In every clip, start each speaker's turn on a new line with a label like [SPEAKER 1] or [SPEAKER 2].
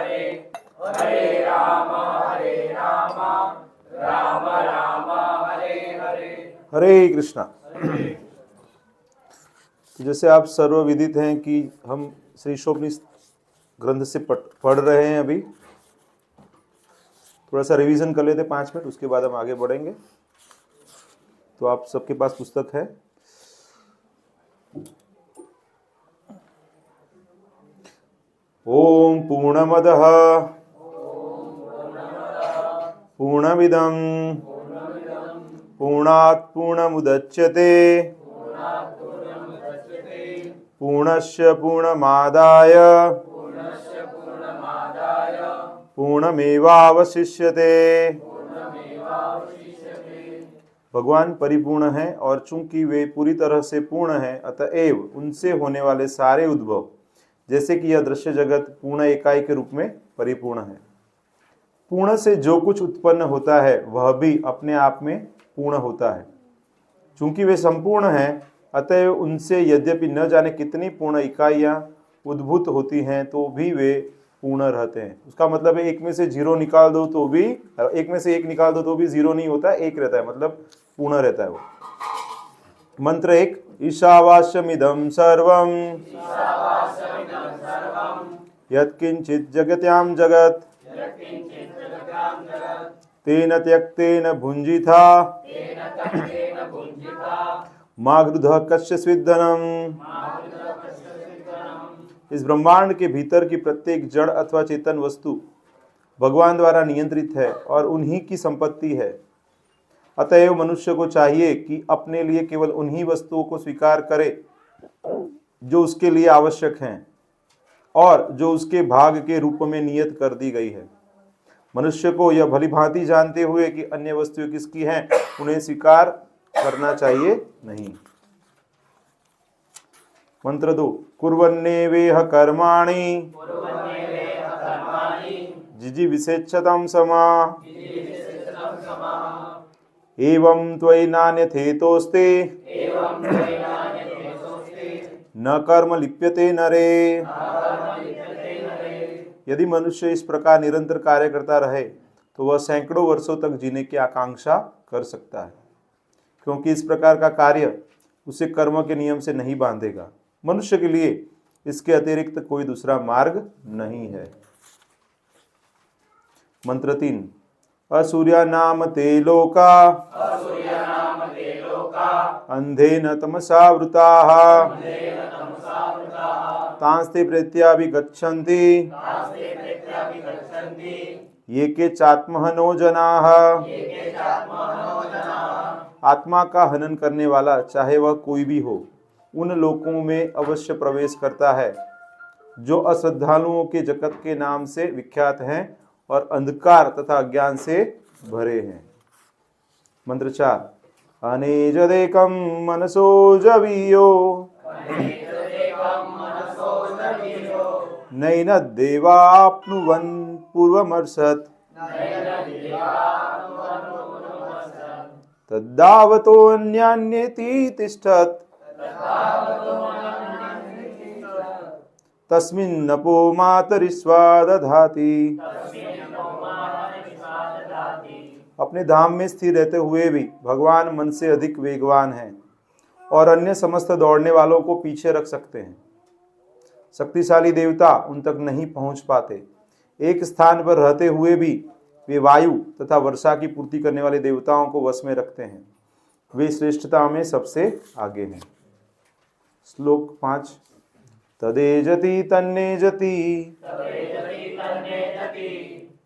[SPEAKER 1] हरे, हरे राम राम राम हरे हरे।
[SPEAKER 2] हरे कृष्णा। जैसे आप सर्वविदित हैं कि हम श्री ईशोपनिषद ग्रंथ से पढ़ रहे हैं। अभी थोड़ा सा रिवीजन कर लेते 5 मिनट, उसके बाद हम आगे बढ़ेंगे। तो आप सबके पास पुस्तक है। ओम पूर्णमदः पूर्णमिदं पूर्णात् पूर्णमुदच्यते पूर्णस्य पूर्णमादाय पूर्णमेवावशिष्यते। भगवान परिपूर्ण हैं और चूंकि वे पूरी तरह से पूर्ण हैं, अतएव उनसे होने वाले सारे उद्भव, जैसे कि यह दृश्य जगत पूर्ण इकाई के रूप में परिपूर्ण है। पूर्ण से जो कुछ उत्पन्न होता है वह भी अपने आप में पूर्ण होता है। चूंकि वे संपूर्ण हैं, अतएव उनसे यद्यपि न जाने कितनी पूर्ण इकाइयां उद्भूत होती हैं, तो भी वे पूर्ण रहते हैं। उसका मतलब है एक में से 0 निकाल दो तो भी, एक में से 1 निकाल दो तो भी 0 नहीं होता, 1 रहता है, मतलब पूर्ण रहता है वो। मंत्र 1। ईशावास्यमिदं सर्वं यत्किंचित् जगत्यां जगत् तेन त्यक्तेन भुञ्जिथा मा गृधः कश्चिद्धनम्। इस ब्रह्मांड के भीतर की प्रत्येक जड़ अथवा चेतन वस्तु भगवान द्वारा नियंत्रित है और उन्हीं की संपत्ति है। अतएव मनुष्य को चाहिए कि अपने लिए केवल उन्हीं वस्तुओं को स्वीकार करे जो उसके लिए आवश्यक हैं और जो उसके भाग के रूप में नियत कर दी गई है। मनुष्य को यह भली भांति जानते हुए कि अन्य वस्तुएं किसकी हैं, उन्हें स्वीकार करना चाहिए नहीं। मंत्र 2। कुर्वन्नेवेह कर्माणि जिजीविषेच्छतं समा एवं त्वयि नान्यथेतोस्ते न कर्म लिप्यते नरे। यदि मनुष्य इस प्रकार निरंतर कार्य करता रहे तो वह सैकड़ों वर्षों तक जीने की आकांक्षा कर सकता है, क्योंकि इस प्रकार का कार्य उसे कर्म के नियम से नहीं बांधेगा। मनुष्य के लिए इसके अतिरिक्त कोई दूसरा मार्ग नहीं है। मंत्र 3। असूर्या नाम ते लोका अंधेन तमसावृताः तांस्ते प्रेत्याभिगच्छन्ति ये के चात्महनो जनाः। आत्मा का हनन करने वाला, चाहे वह कोई भी हो, उन लोकों में अवश्य प्रवेश करता है जो अश्रद्धालुओं के जगत के नाम से विख्यात हैं और अंधकार तथा अज्ञान से भरे हैं। मंत्र 4। अनेजदेकं मनसो जवीयो नैन देवाप्नुवन् पूर्वमर्षत् तद्धावतोऽन्यान्येति तिष्ठत् तस्मिन्नपो मातरिष्वा दधाति। अपने धाम में स्थिर रहते हुए भी भगवान मन से अधिक वेगवान हैं और अन्य समस्त दौड़ने वालों को पीछे रख सकते हैं। शक्तिशाली देवता उन तक नहीं पहुंच पाते। एक स्थान पर रहते हुए भी वे वायु तथा वर्षा की पूर्ति करने वाले देवताओं को वश में रखते हैं। वे श्रेष्ठता में सबसे आगे हैं। श्लोक 5। तदेजति तन्नेजति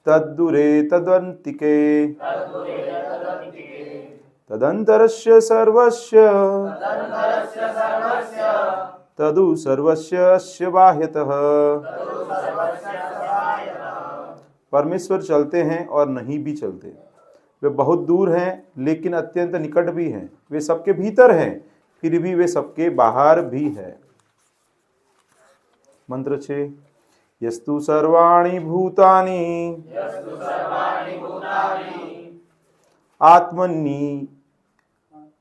[SPEAKER 2] तद्दूरे तद्वन्तिके तदन्तरस्य सर्वस्य तदु सर्वस्य अस्य बाह्यतः। परमेश्वर चलते हैं और नहीं भी चलते। वे बहुत दूर हैं लेकिन अत्यंत निकट भी हैं। वे सबके भीतर हैं, फिर भी वे सबके बाहर भी है। मंत्र 6। यस्तु सर्वाणि भूतानि आत्मनि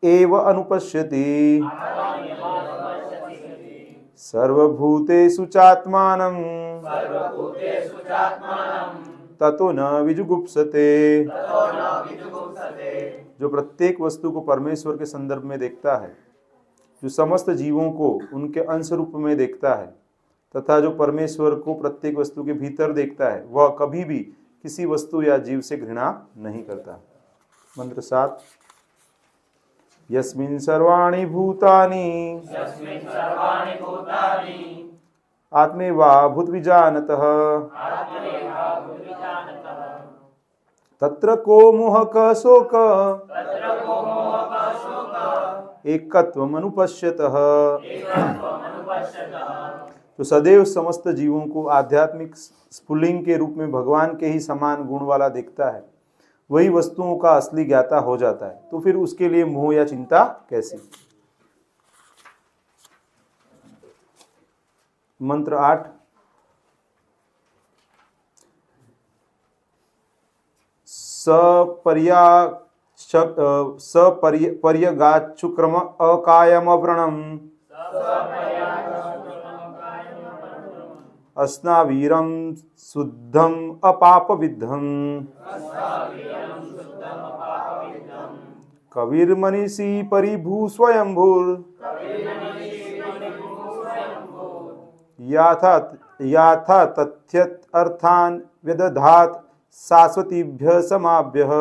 [SPEAKER 2] एव अनुपश्यति सर्वभूतेषु चात्मानं
[SPEAKER 1] सर्वभूतेषु चात्मानं
[SPEAKER 2] ततो न विजुगुप्सते।
[SPEAKER 1] ततो न विजुगुप्सते।
[SPEAKER 2] जो प्रत्येक वस्तु को परमेश्वर के संदर्भ में देखता है, जो समस्त जीवों को उनके अंश रूप में देखता है तथा जो परमेश्वर को प्रत्येक वस्तु के भीतर देखता है, वह कभी भी किसी वस्तु या जीव से घृणा नहीं करता। मंत्र 7। यस्मिन् सर्वाणि भूतानि
[SPEAKER 1] यस्मिन् सर्वाणि भूतानि
[SPEAKER 2] आत्मैवा भूतविजानतः
[SPEAKER 1] आत्मनेवा भूतविजानतः
[SPEAKER 2] तत्र को मोह क शोक
[SPEAKER 1] तत्र को मोहः शोकः
[SPEAKER 2] एकत्वमनुपश्यतः।
[SPEAKER 1] एकत्वमनुपश्यतः।
[SPEAKER 2] तो सदैव समस्त जीवों को आध्यात्मिक स्फुल्लिंग के रूप में भगवान के ही समान गुण वाला देखता है, वही वस्तुओं का असली ज्ञाता हो जाता है। तो फिर उसके लिए मोह या चिंता कैसी। मंत्र 8। पर्यगाच्छुक्रम अकायमव्रणम् अस्नावीरं शुद्धम अपापविद्धम् कविर्मनीषी परिभू स्वयंभूर् याथा तथ्यत अर्थान व्यदधात शाश्वतीभ्य समाभ्यः।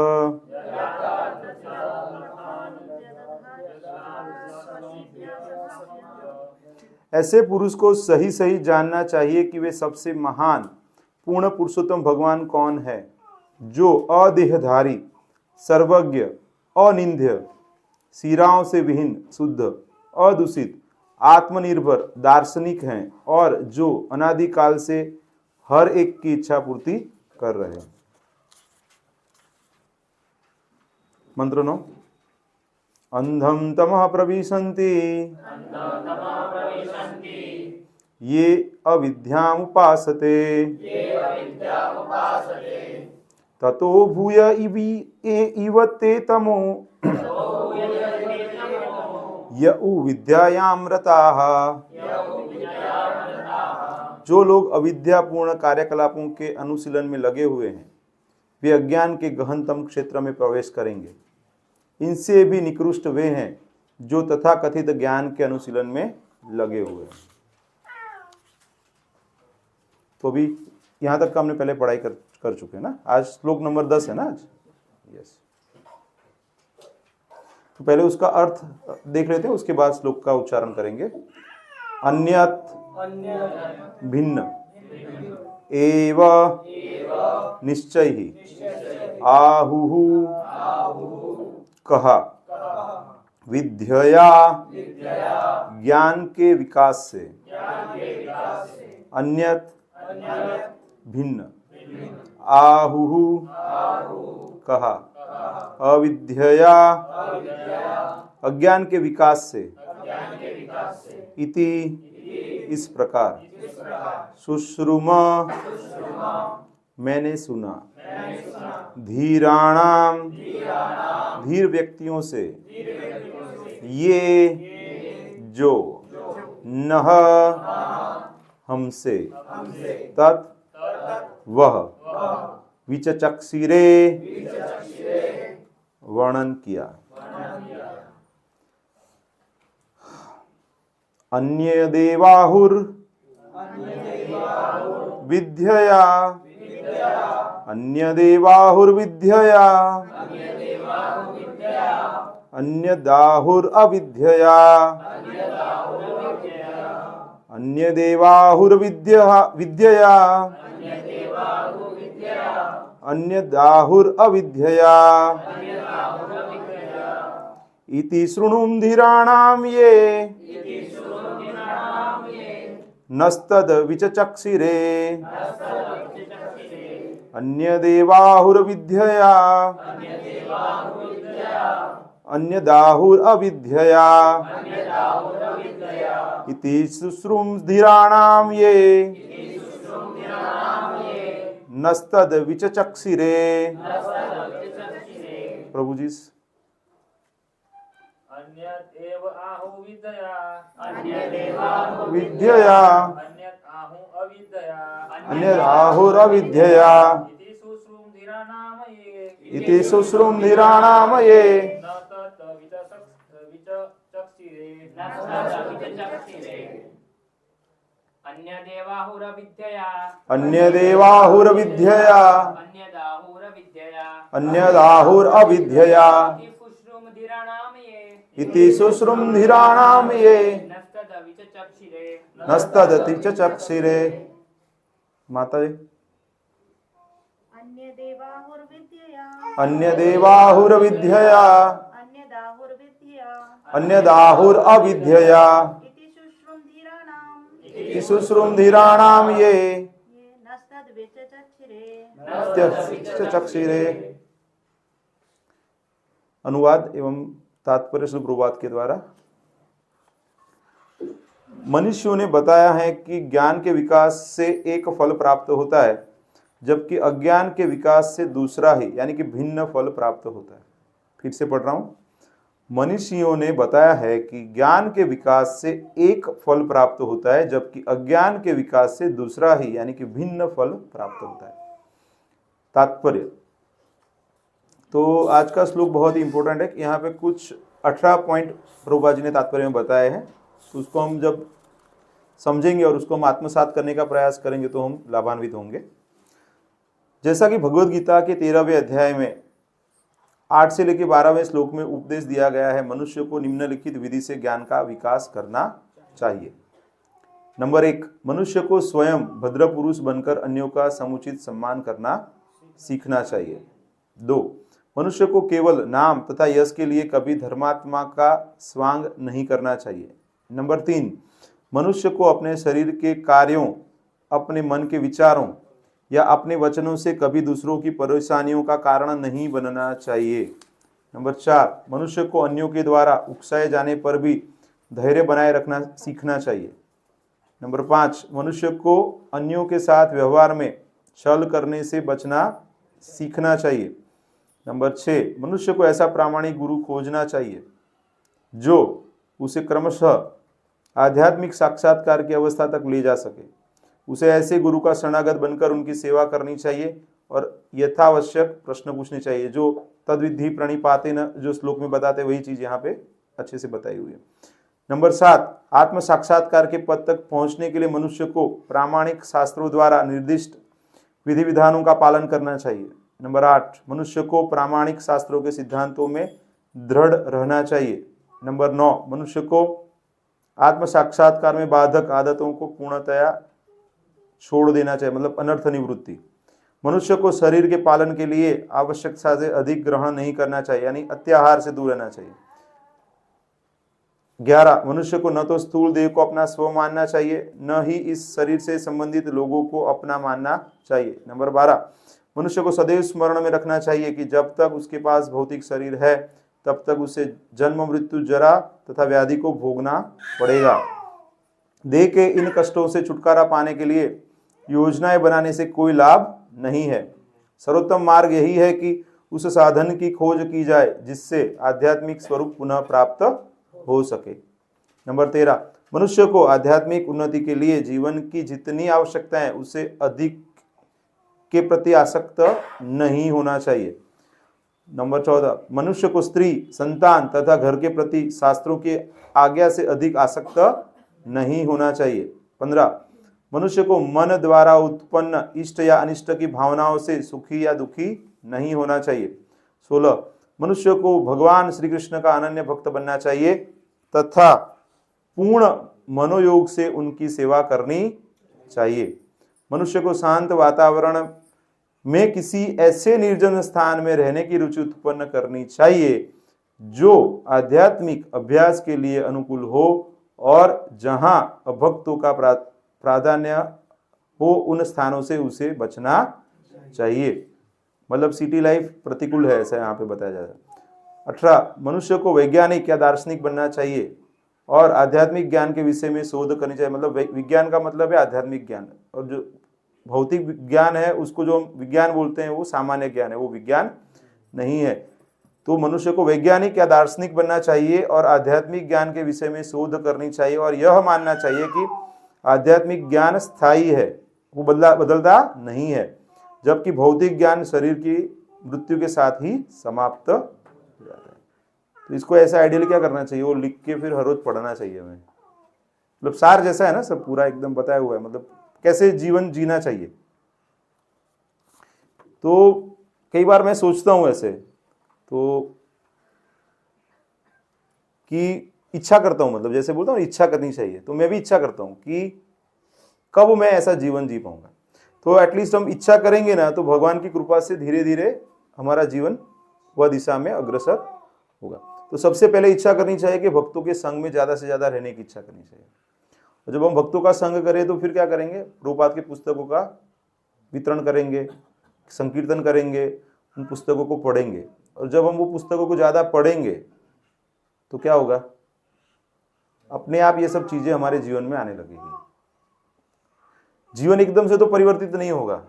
[SPEAKER 2] ऐसे पुरुष को सही सही जानना चाहिए कि वे सबसे महान पूर्ण पुरुषोत्तम भगवान कौन है, जो अदेहधारी, सर्वज्ञ, अनिंद्य, सिराओं से विहीन, शुद्ध, अदूषित, आत्मनिर्भर दार्शनिक हैं और जो अनादिकाल से हर एक की इच्छा पूर्ति कर रहे हैं। मंत्र 9। अंधम तमः प्रविशन्ति ये अविद्यामुपासते ततो भूय इव ते तमो यउ विद्यायाम रताः। जो लोग अविद्यापूर्ण कार्यकलापों के अनुशीलन में लगे हुए हैं, वे अज्ञान के गहनतम क्षेत्र में प्रवेश करेंगे। इनसे भी निकृष्ट वे हैं जो तथाकथित ज्ञान के अनुशीलन में लगे हुए हैं। तो भी यहां तक का हमने पहले पढ़ाई कर चुके हैं ना। आज श्लोक नंबर 10 है ना आज। यस। तो पहले उसका अर्थ देख लेते हैं, उसके बाद श्लोक का उच्चारण करेंगे। अन्यत भिन्न एव निश्चय ही आहुहु कहा विद्यया ज्ञान के विकास से अन्यत भिन्न आहुहु कहा अविद्यया अज्ञान के विकास से इति इस प्रकार शुश्रुम मैंने सुना धीराणाम धीर व्यक्तियों से ये जो नह हमसे तत् वह विचचक्षिरे वर्णन किया। अन्य देवाहुर विद्यया अन्य देवाहुर्विद्यया अन्य दाहुर अविद्यया अन्य देवाहुर्विद्यया विद्यया अन्य दाहुर अविद्यया इति शृणुम धीराणाम ये नस्तद विचचक्षिरे अन्य देवाहुर्विद्यया अन्य दाहुर अविद्यया इति शुश्रुम धीराणाम ये नस्तद विचचक्षिरे। प्रभु जी
[SPEAKER 1] अन्यत् एव आहु विद्यया
[SPEAKER 2] विद्यया
[SPEAKER 1] अन्यत् आहु अविद्यया
[SPEAKER 2] अन्यदाहुरविद्यया
[SPEAKER 1] इति सुश्रुतिरानामये
[SPEAKER 2] इति सुश्रुतिरानामये
[SPEAKER 1] न तत् विचक्षिरे
[SPEAKER 3] अन्यदेवाहुरविद्यया
[SPEAKER 2] अन्यदेवाहुरविद्यया अन्यदाहुरविद्यया
[SPEAKER 3] इति सुश्रुमधिराणामये
[SPEAKER 2] इति सुश्रुतिरानामये
[SPEAKER 3] नस्तदविचक्षिरे
[SPEAKER 2] नस्तदति च चक्षिरे। माता जी
[SPEAKER 4] अन्यदेवाहुर्विद्यया
[SPEAKER 2] अन्यदेवाहुरविद्यया अन्यदाहुरविद्यया
[SPEAKER 4] इति सुश्रुतिराणाम्
[SPEAKER 2] इति सुश्रुतिराणाम ये
[SPEAKER 4] नस्तद्विचक्षिरे
[SPEAKER 2] चक्षिरे। अनुवाद एवं तात्पर्य सुप्रभात के द्वारा मनुष्यों ने बताया है कि ज्ञान के विकास से एक फल प्राप्त होता है, जबकि अज्ञान के विकास से दूसरा ही यानी कि भिन्न फल प्राप्त होता है। फिर से पढ़ रहा हूं। मनुष्यों ने बताया है कि ज्ञान के विकास से एक फल प्राप्त होता है, जबकि अज्ञान के विकास से दूसरा ही यानी कि भिन्न फल प्राप्त होता है। तात्पर्य तो आज का श्लोक बहुत ही इंपॉर्टेंट है। यहाँ पे कुछ 18 पॉइंट प्रभुपा जी ने तात्पर्य में बताए हैं, तो उसको हम जब समझेंगे और उसको हम आत्मसात करने का प्रयास करेंगे तो हम लाभान्वित होंगे। जैसा कि भगवद गीता के 13वें अध्याय में 8 से लेकर 12वें श्लोक में उपदेश दिया गया है, मनुष्य को निम्नलिखित विधि से ज्ञान का विकास करना चाहिए। नंबर 1, मनुष्य को स्वयं भद्र पुरुष बनकर अन्यों का समुचित सम्मान करना सीखना चाहिए। 2, मनुष्य को केवल नाम तथा यश के लिए कभी धर्मात्मा का स्वांग नहीं करना चाहिए। नंबर 3, मनुष्य को अपने शरीर के कार्यों, अपने मन के विचारों या अपने वचनों से कभी दूसरों की परेशानियों का कारण नहीं बनना चाहिए। नंबर 4, मनुष्य को अन्यों के द्वारा उकसाए जाने पर भी धैर्य बनाए रखना सीखना चाहिए। नंबर 5, मनुष्य को अन्यों के साथ व्यवहार में छल करने से बचना सीखना चाहिए। नंबर 6, मनुष्य को ऐसा प्रामाणिक गुरु खोजना चाहिए जो उसे क्रमशः आध्यात्मिक साक्षात्कार की अवस्था तक ले जा सके। उसे ऐसे गुरु का शरणागत बनकर उनकी सेवा करनी चाहिए और यथावश्यक प्रश्न पूछने चाहिए। जो तद्विधि प्रणिपाते न, जो श्लोक में बताते वही चीज यहाँ पे अच्छे से बताई हुई है। नंबर 7, आत्म साक्षात्कार के पद तक पहुंचने के लिए मनुष्य को प्रामाणिक शास्त्रों द्वारा निर्दिष्ट विधि विधानों का पालन करना चाहिए। नंबर 8, मनुष्य को प्रामाणिक शास्त्रों के सिद्धांतों में दृढ़ रहना चाहिए। नंबर 9, मनुष्य को आत्म साक्षात्कार में बाधक आदतों को पूर्णतया छोड़ देना चाहिए, मतलब अनर्थ निवृत्ति। मनुष्य को शरीर के पालन के लिए आवश्यकता से अधिक ग्रहण नहीं करना चाहिए, यानी अत्याहार से दूर रहना चाहिए। 11, मनुष्य को न तो स्थूल देह को अपना स्व मानना चाहिए, न ही इस शरीर से संबंधित लोगों को अपना मानना चाहिए। नंबर 12, मनुष्य को सदैव स्मरण में रखना चाहिए कि जब तक उसके पास भौतिक शरीर है तब तक उसे जन्म मृत्यु जरा तथा व्याधि को भोगना पड़ेगा। देह के इन कष्टों से छुटकारा पाने के लिए योजनाएं बनाने से कोई लाभ नहीं है। सर्वोत्तम मार्ग यही है कि उस साधन की खोज की जाए जिससे आध्यात्मिक स्वरूप पुनः प्राप्त हो सके। नंबर 13, मनुष्य को आध्यात्मिक उन्नति के लिए जीवन की जितनी आवश्यकता है उससे अधिक के प्रति आसक्त नहीं होना चाहिए। नंबर 14, मनुष्य को स्त्री, संतान तथा घर के प्रति शास्त्रों की आज्ञा से अधिक आसक्त नहीं होना चाहिए। 15, मनुष्य को मन द्वारा उत्पन्न इष्ट या अनिष्ट की भावनाओं से सुखी या दुखी नहीं होना चाहिए। 16, मनुष्य को भगवान श्री कृष्ण का अनन्य भक्त बनना चाहिए तथा पूर्ण मनोयोग से उनकी सेवा करनी चाहिए। मनुष्य को शांत वातावरण में किसी ऐसे निर्जन स्थान में रहने की रुचि उत्पन्न करनी चाहिए जो आध्यात्मिक अभ्यास के लिए अनुकूल हो और जहां अभक्तों का प्राधान्य हो उन स्थानों से उसे बचना चाहिए। मतलब सिटी लाइफ प्रतिकूल है, ऐसा यहाँ पे बताया जा रहा है। 18, मनुष्य को वैज्ञानिक या दार्शनिक बनना चाहिए और आध्यात्मिक ज्ञान के विषय में शोध करनी चाहिए। मतलब विज्ञान का मतलब है आध्यात्मिक ज्ञान, और जो भौतिक ज्ञान है उसको जो हम विज्ञान बोलते हैं वो सामान्य ज्ञान है, वो विज्ञान नहीं है। तो मनुष्य को वैज्ञानिक या दार्शनिक बनना चाहिए और आध्यात्मिक ज्ञान के विषय में शोध करनी चाहिए और यह मानना चाहिए कि आध्यात्मिक ज्ञान स्थायी है, वो बदलता नहीं है, जबकि भौतिक ज्ञान शरीर की मृत्यु के साथ ही समाप्त हो जाता है। तो इसको ऐसा आइडियली क्या करना चाहिए, वो लिख के फिर हर रोज पढ़ना चाहिए हमें। मतलब सार जैसा है ना, सब पूरा एकदम बताया हुआ है, मतलब कैसे जीवन जीना चाहिए। तो कई बार मैं सोचता हूं ऐसे, तो कि इच्छा करता हूं, मतलब जैसे बोलता हूं इच्छा करनी चाहिए, तो मैं भी इच्छा करता हूं कि कब मैं ऐसा जीवन जी पाऊंगा। तो एटलीस्ट हम इच्छा करेंगे ना, तो भगवान की कृपा से धीरे धीरे हमारा जीवन वह दिशा में अग्रसर होगा। तो सबसे पहले इच्छा करनी चाहिए कि भक्तों के संग में ज्यादा से ज्यादा रहने की इच्छा करनी चाहिए। और जब हम भक्तों का संग करें तो फिर क्या करेंगे, प्रभुपाद के पुस्तकों का वितरण करेंगे, संकीर्तन करेंगे, उन पुस्तकों को पढ़ेंगे। और जब हम वो पुस्तकों को ज्यादा पढ़ेंगे तो क्या होगा, अपने आप ये सब चीजें हमारे जीवन में आने लगेगी। जीवन एकदम से तो परिवर्तित नहीं होगा,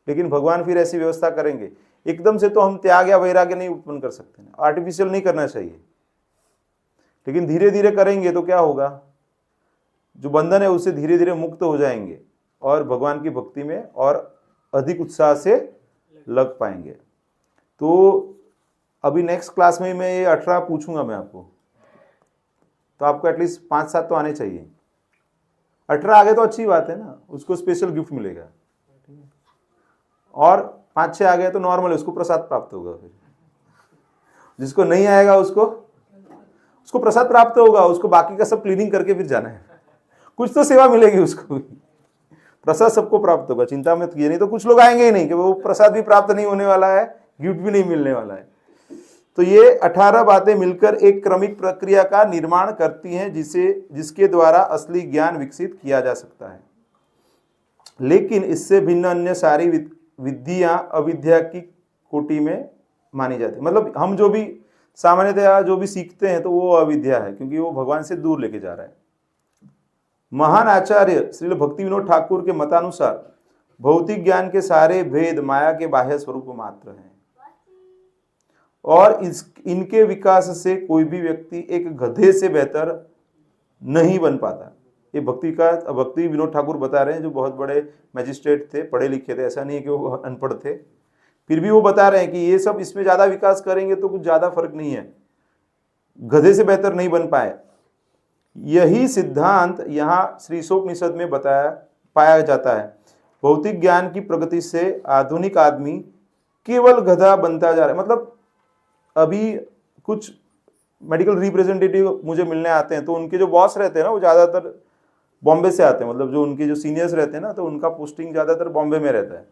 [SPEAKER 2] लेकिन भगवान फिर ऐसी व्यवस्था करेंगे। एकदम से तो हम त्याग या वैराग्य नहीं उत्पन्न कर सकते, आर्टिफिशियल नहीं करना चाहिए, लेकिन धीरे धीरे करेंगे तो क्या होगा, जो बंधन है उससे धीरे धीरे मुक्त हो जाएंगे और भगवान की भक्ति में और अधिक उत्साह से लग पाएंगे। तो अभी नेक्स्ट क्लास में मैं ये 18 पूछूंगा मैं आपको, तो आपको एटलीस्ट 5-7 तो आने चाहिए। 18 आ गए तो अच्छी बात है ना, उसको स्पेशल गिफ्ट मिलेगा। और 5-6 आ गए तो नॉर्मल है, उसको प्रसाद प्राप्त होगा। फिर जिसको नहीं आएगा उसको प्रसाद प्राप्त होगा, उसको बाकी का सब क्लीनिंग करके फिर जाना है, कुछ तो सेवा मिलेगी उसको भी। प्रसाद सबको प्राप्त होगा, चिंता मत कीजिए। नहीं तो कुछ लोग आएंगे ही नहीं कि वो प्रसाद भी प्राप्त नहीं होने वाला है, गिफ्ट भी नहीं मिलने वाला है। तो ये 18 बातें मिलकर एक क्रमिक प्रक्रिया का निर्माण करती हैं जिसके द्वारा असली ज्ञान विकसित किया जा सकता है। लेकिन इससे भिन्न अन्य सारी विद्या अविद्या की कोटि में मानी जाती है। मतलब हम जो भी सामान्यतया जो भी सीखते हैं तो वो अविद्या है, क्योंकि वो भगवान से दूर लेके जा रहा है। महान आचार्य श्रील भक्ति विनोद ठाकुर के मतानुसार भौतिक ज्ञान के सारे भेद माया के बाह्य स्वरूप मात्र हैं और इनके विकास से कोई भी व्यक्ति एक गधे से बेहतर नहीं बन पाता। ये भक्ति विनोद ठाकुर बता रहे हैं, जो बहुत बड़े मैजिस्ट्रेट थे, पढ़े लिखे थे, ऐसा नहीं है कि वो अनपढ़ थे, फिर भी वो बता रहे हैं कि ये सब इसमें ज्यादा विकास करेंगे तो कुछ ज्यादा फर्क नहीं है, गधे से बेहतर नहीं बन पाए। यही सिद्धांत यहाँ श्रीशोपनिषद में पाया जाता है। भौतिक ज्ञान की प्रगति से आधुनिक आदमी केवल गधा बनता जा रहा है। मतलब अभी कुछ मेडिकल रिप्रेजेंटेटिव मुझे मिलने आते हैं, तो उनके जो बॉस रहते हैं ना, वो ज्यादातर बॉम्बे से आते हैं। मतलब जो उनके जो सीनियर्स रहते हैं ना, तो उनका पोस्टिंग ज्यादातर बॉम्बे में रहता है,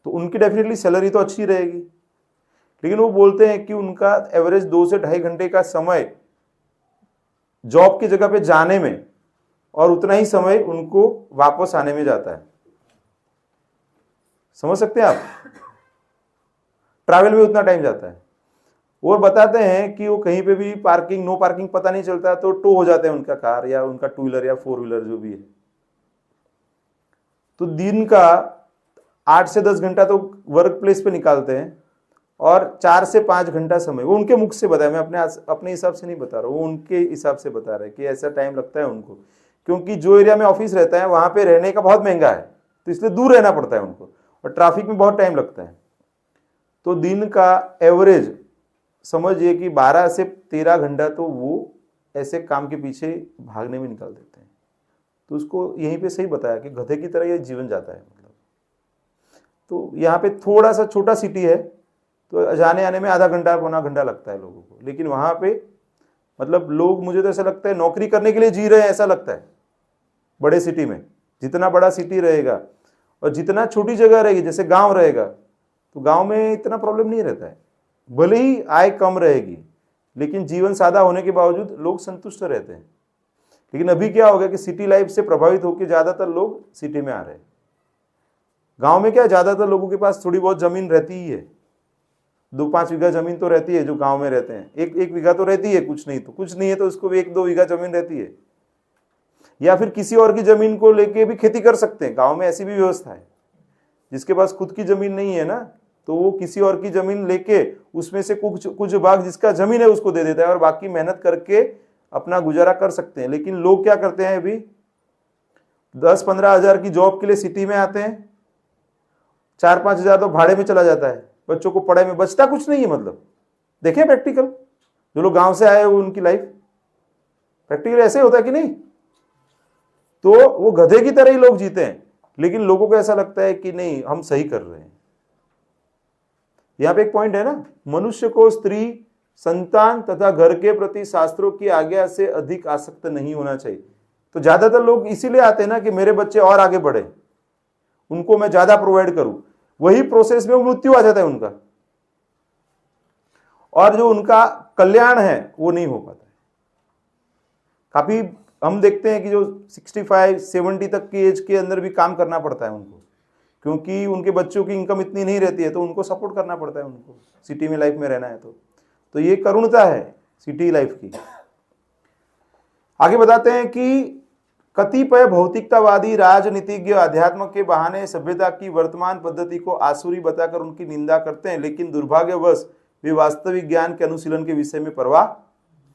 [SPEAKER 2] तो उनकी डेफिनेटली सैलरी तो अच्छी रहेगी, लेकिन वो बोलते हैं कि उनका एवरेज 2 से 2.5 घंटे का समय जॉब की जगह पे जाने में और उतना ही समय उनको वापस आने में जाता है। समझ सकते हैं आप, ट्रैवल में उतना टाइम जाता है। और बताते हैं कि वो कहीं पे भी पार्किंग नो पार्किंग पता नहीं चलता तो टो हो जाते हैं उनका कार या उनका 2 व्हीलर या 4 व्हीलर जो भी है। तो दिन का 8 से 10 घंटा तो वर्क प्लेस पे निकालते हैं और 4 से 5 घंटा समय, वो उनके मुख से बताया, मैं अपने हिसाब से नहीं बता रहा हूँ, वो उनके हिसाब से बता रहे हैं कि ऐसा टाइम लगता है उनको, क्योंकि जो एरिया में ऑफिस रहता है वहां पे रहने का बहुत महंगा है, तो इसलिए दूर रहना पड़ता है उनको और ट्रैफिक में बहुत टाइम लगता है। तो दिन का एवरेज समझिए कि 12 से 13 घंटा तो वो ऐसे काम के पीछे भागने में निकाल देते हैं। तो उसको यहीं पे सही बताया कि गधे की तरह ये जीवन जाता है। मतलब तो यहाँ पे थोड़ा सा छोटा सिटी है, तो जाने आने में आधा घंटा पौना घंटा लगता है लोगों को, लेकिन वहां पे मतलब लोग, मुझे तो ऐसा लगता है, नौकरी करने के लिए जी रहे हैं ऐसा लगता है। बड़े सिटी में जितना बड़ा सिटी रहेगा और जितना छोटी जगह रहेगी, जैसे गांव रहेगा, तो गांव में इतना प्रॉब्लम नहीं रहता है, भले ही आय कम रहेगी लेकिन जीवन सादा होने के बावजूद लोग संतुष्ट रहते हैं। लेकिन अभी क्या हो गया कि सिटी लाइफ से प्रभावित होकर ज्यादातर लोग सिटी में आ रहे हैं। गांव में क्या, ज्यादातर लोगों के पास थोड़ी बहुत जमीन रहती ही है, 2-5 बीघा जमीन तो रहती है जो गांव में रहते हैं, एक बीघा तो रहती है, कुछ नहीं है तो उसको भी 1-2 बीघा जमीन रहती है, या फिर किसी और की जमीन को लेके भी खेती कर सकते हैं। गांव में ऐसी भी व्यवस्था है। जिसके पास खुद की जमीन नहीं है ना, तो वो किसी और की जमीन लेके उसमें से कुछ भाग जिसका जमीन है उसको दे देता है और बाकी मेहनत करके अपना गुजारा कर सकते हैं। लेकिन लोग क्या करते हैं, अभी 10-15 हजार की जॉब के लिए सिटी में आते हैं, 4-5 हजार तो भाड़े में चला जाता है, बच्चों को पढ़ाई में बचता कुछ नहीं है। मतलब देखें प्रैक्टिकल, जो लोग गांव से आए हो उनकी लाइफ प्रैक्टिकल ऐसे होता है कि नहीं। तो वो गधे की तरह ही लोग जीते हैं, लेकिन लोगों को ऐसा लगता है कि नहीं हम सही कर रहे हैं। यहां पे एक पॉइंट है ना, मनुष्य को स्त्री, संतान तथा घर के प्रति शास्त्रों की आज्ञा से अधिक आसक्त नहीं होना चाहिए। तो ज्यादातर लोग इसीलिए आते हैं ना कि मेरे बच्चे और आगे बढ़े, उनको मैं ज्यादा प्रोवाइड करूं। वही प्रोसेस में मृत्यु आ जाता है उनका, और जो उनका कल्याण है वो नहीं हो पाता है। काफी हम देखते हैं कि जो 65-70 तक की एज के अंदर भी काम करना पड़ता है उनको, क्योंकि उनके बच्चों की इनकम इतनी नहीं रहती है, तो उनको सपोर्ट करना पड़ता है उनको, सिटी में लाइफ में रहना है। तो ये करुणता है सिटी लाइफ की। आगे बताते हैं कि कतिपय भौतिकतावादी राजनीतिज्ञ अध्यात्म के बहाने सभ्यता की वर्तमान पद्धति को आसुरी बताकर उनकी निंदा करते हैं, लेकिन दुर्भाग्यवश वे वास्तविक ज्ञान के अनुशीलन के विषय में परवाह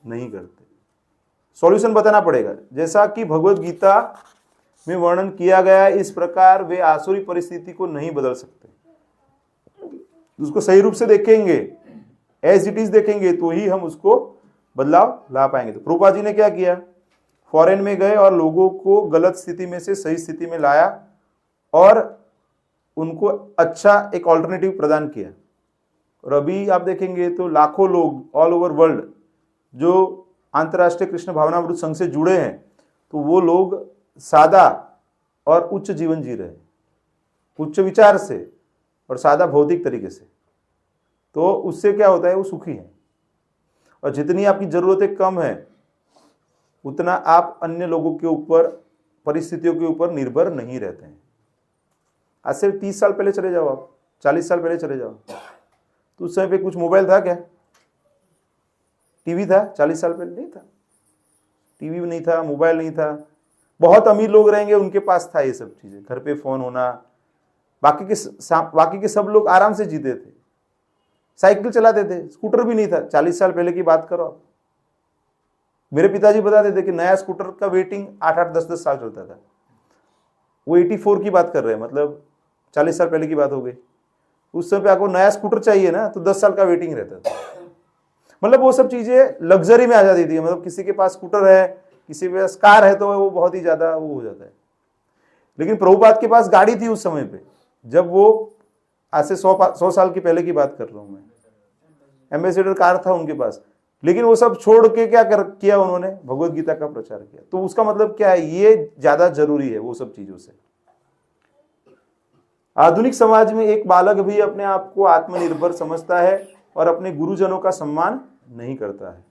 [SPEAKER 2] नहीं करते। सॉल्यूशन बताना पड़ेगा, जैसा कि भगवत गीता में वर्णन किया गया है, इस प्रकार वे आसुरी परिस्थिति को नहीं बदल सकते। उसको सही रूप से देखेंगे, एज इट इज देखेंगे, तो ही हम उसको बदलाव ला पाएंगे। तो प्रभुपाद जी ने क्या किया, फॉरेन में गए और लोगों को गलत स्थिति में से सही स्थिति में लाया और उनको अच्छा एक ऑल्टरनेटिव प्रदान किया। और अभी आप देखेंगे तो लाखों लोग ऑल ओवर वर्ल्ड जो अंतर्राष्ट्रीय कृष्ण भावनामृत संघ से जुड़े हैं, तो वो लोग सादा और उच्च जीवन जी रहे हैं, उच्च विचार से और सादा भौतिक तरीके से। तो उससे क्या होता है, वो सुखी है। और जितनी आपकी जरूरतें कम है, उतना आप अन्य लोगों के ऊपर, परिस्थितियों के ऊपर निर्भर नहीं रहते हैं। आज से 30 साल पहले चले जाओ, आप 40 साल पहले चले जाओ, तो उस समय पे कुछ मोबाइल था क्या, टीवी था? 40 साल पहले नहीं था, टीवी नहीं था, मोबाइल नहीं था। बहुत अमीर लोग रहेंगे उनके पास था ये सब चीजें, घर पे फोन होना। बाकी के सब लोग आराम से जीते थे, साइकिल चलाते थे, स्कूटर भी नहीं था। 40 साल पहले की बात करो आप। मेरे पिताजी बताते थे कि नया स्कूटर का वेटिंग 8-8, 10-10 साल चलता था। वो 84 की बात कर रहे हैं, मतलब 40 साल पहले की बात हो गई। उस समय पे आपको नया स्कूटर चाहिए ना, तो 10 साल का वेटिंग रहता था। मतलब वो सब चीजें लग्जरी में आ जाती थी। मतलब किसी के पास स्कूटर है, किसी के पास कार है, तो वो बहुत ही ज्यादा वो हो जाता है। लेकिन प्रभुपाद के पास गाड़ी थी उस समय पे, जब वो आज से 100 साल की पहले की बात कर रहा हूं मैं। एम्बेसडर कार था उनके पास, लेकिन वो सब छोड़ के क्या किया उन्होंने, भगवत गीता का प्रचार किया। तो उसका मतलब क्या है, ये ज्यादा जरूरी है वो सब चीजों से। आधुनिक समाज में एक बालक भी अपने आप को आत्मनिर्भर समझता है और अपने गुरुजनों का सम्मान नहीं करता है।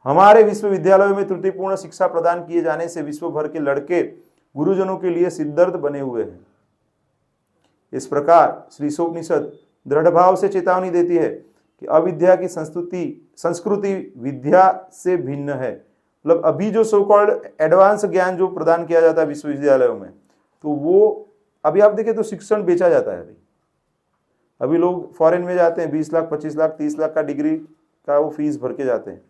[SPEAKER 2] हमारे विश्वविद्यालयों में त्रुटिपूर्ण शिक्षा प्रदान किए जाने से विश्व भर के लड़के गुरुजनों के लिए सिरदर्द बने हुए हैं। इस प्रकार श्रीशोपनिषद दृढ़ भाव से चेतावनी देती है कि अविद्या की संस्कृति विद्या से भिन्न है। मतलब अभी जो सो कॉल्ड एडवांस ज्ञान जो प्रदान किया जाता है विश्वविद्यालयों में, तो वो अभी आप देखें तो शिक्षण बेचा जाता है। अभी लोग फॉरेन में जाते हैं, 20 लाख, 25 लाख, 30 लाख का डिग्री का वो फीस भर के जाते हैं।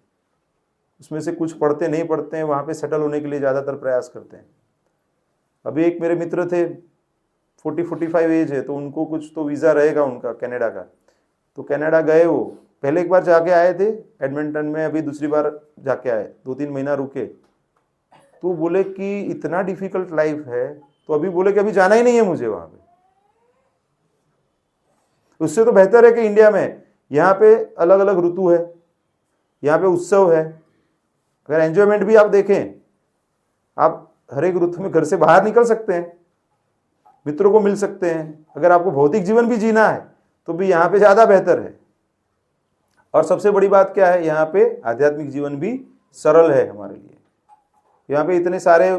[SPEAKER 2] उसमें से कुछ पढ़ते नहीं पढ़ते हैं, वहां पे सेटल होने के लिए ज्यादातर प्रयास करते हैं। अभी एक मेरे मित्र थे, 40-45 एज है, तो उनको कुछ तो वीजा रहेगा उनका कनाडा का, तो कनाडा गए। वो पहले एक बार जाके आए थे एडमिंटन में, अभी दूसरी बार जाके आए, 2-3 महीना रुके। तो बोले कि इतना डिफिकल्ट लाइफ है, तो अभी बोले कि अभी जाना ही नहीं है मुझे वहां पे। उससे तो बेहतर है कि इंडिया में, यहाँ पे अलग अलग ऋतु है, यहाँ पे उत्सव है। अगर एंजॉयमेंट भी आप देखें, आप हर एक ऋतु में घर से बाहर निकल सकते हैं, मित्रों को मिल सकते हैं। अगर आपको भौतिक जीवन भी जीना है तो भी यहाँ पे ज्यादा बेहतर है। और सबसे बड़ी बात क्या है, यहाँ पे आध्यात्मिक जीवन भी सरल है हमारे लिए। यहाँ पे इतने सारे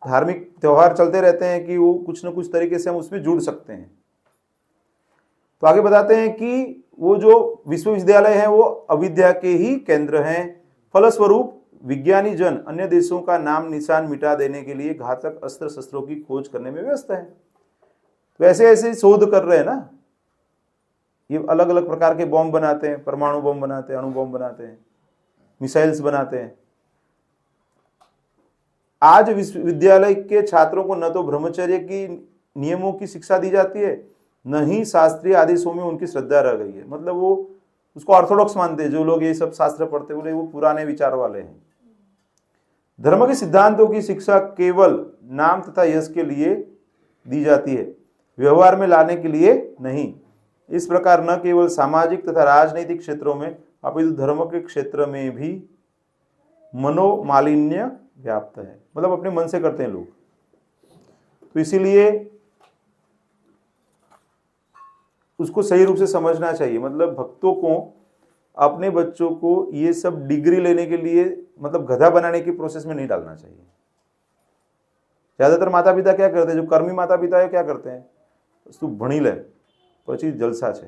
[SPEAKER 2] धार्मिक त्योहार चलते रहते हैं कि वो कुछ न कुछ तरीके से हम उसमें जुड़ सकते हैं। तो आगे बताते हैं कि वो जो विश्वविद्यालय हैं वो अविद्या के ही केंद्र हैं। फलस्वरूप विज्ञानी जन अन्य देशों का नाम निशान मिटा देने के लिए घातक अस्त्र शस्त्रों की खोज करने में व्यस्त है। तो ऐसे ऐसे शोध कर रहे हैं ना, ये अलग अलग प्रकार के बॉम्ब बनाते हैं, परमाणु बॉम्ब बनाते हैं, अणु बॉम्ब बनाते हैं, मिसाइल्स बनाते हैं। आज विश्वविद्यालय के छात्रों को न तो ब्रह्मचर्य की नियमों की शिक्षा दी जाती है, न ही शास्त्रीय आदेशों में उनकी श्रद्धा रह गई है। मतलब वो उसको ऑर्थोडॉक्स मानते हैं, जो लोग ये सब शास्त्र पढ़ते बोले वो पुराने विचार वाले हैं। धर्म के सिद्धांतों की शिक्षा केवल नाम तथा यश के लिए दी जाती है, व्यवहार में लाने के लिए नहीं। इस प्रकार न केवल सामाजिक तथा राजनीतिक क्षेत्रों में अपितु धर्म के क्षेत्र में भी मनोमालिन्य व्याप्त है। मतलब अपने मन से करते हैं लोग। तो इसीलिए उसको सही रूप से समझना चाहिए। मतलब भक्तों को अपने बच्चों को ये सब डिग्री लेने के लिए, मतलब गधा बनाने की प्रोसेस में नहीं डालना चाहिए। ज्यादातर माता पिता क्या करते हैं, जो कर्मी माता पिता है क्या करते हैं, तू भणी ले પછી जलसा છે।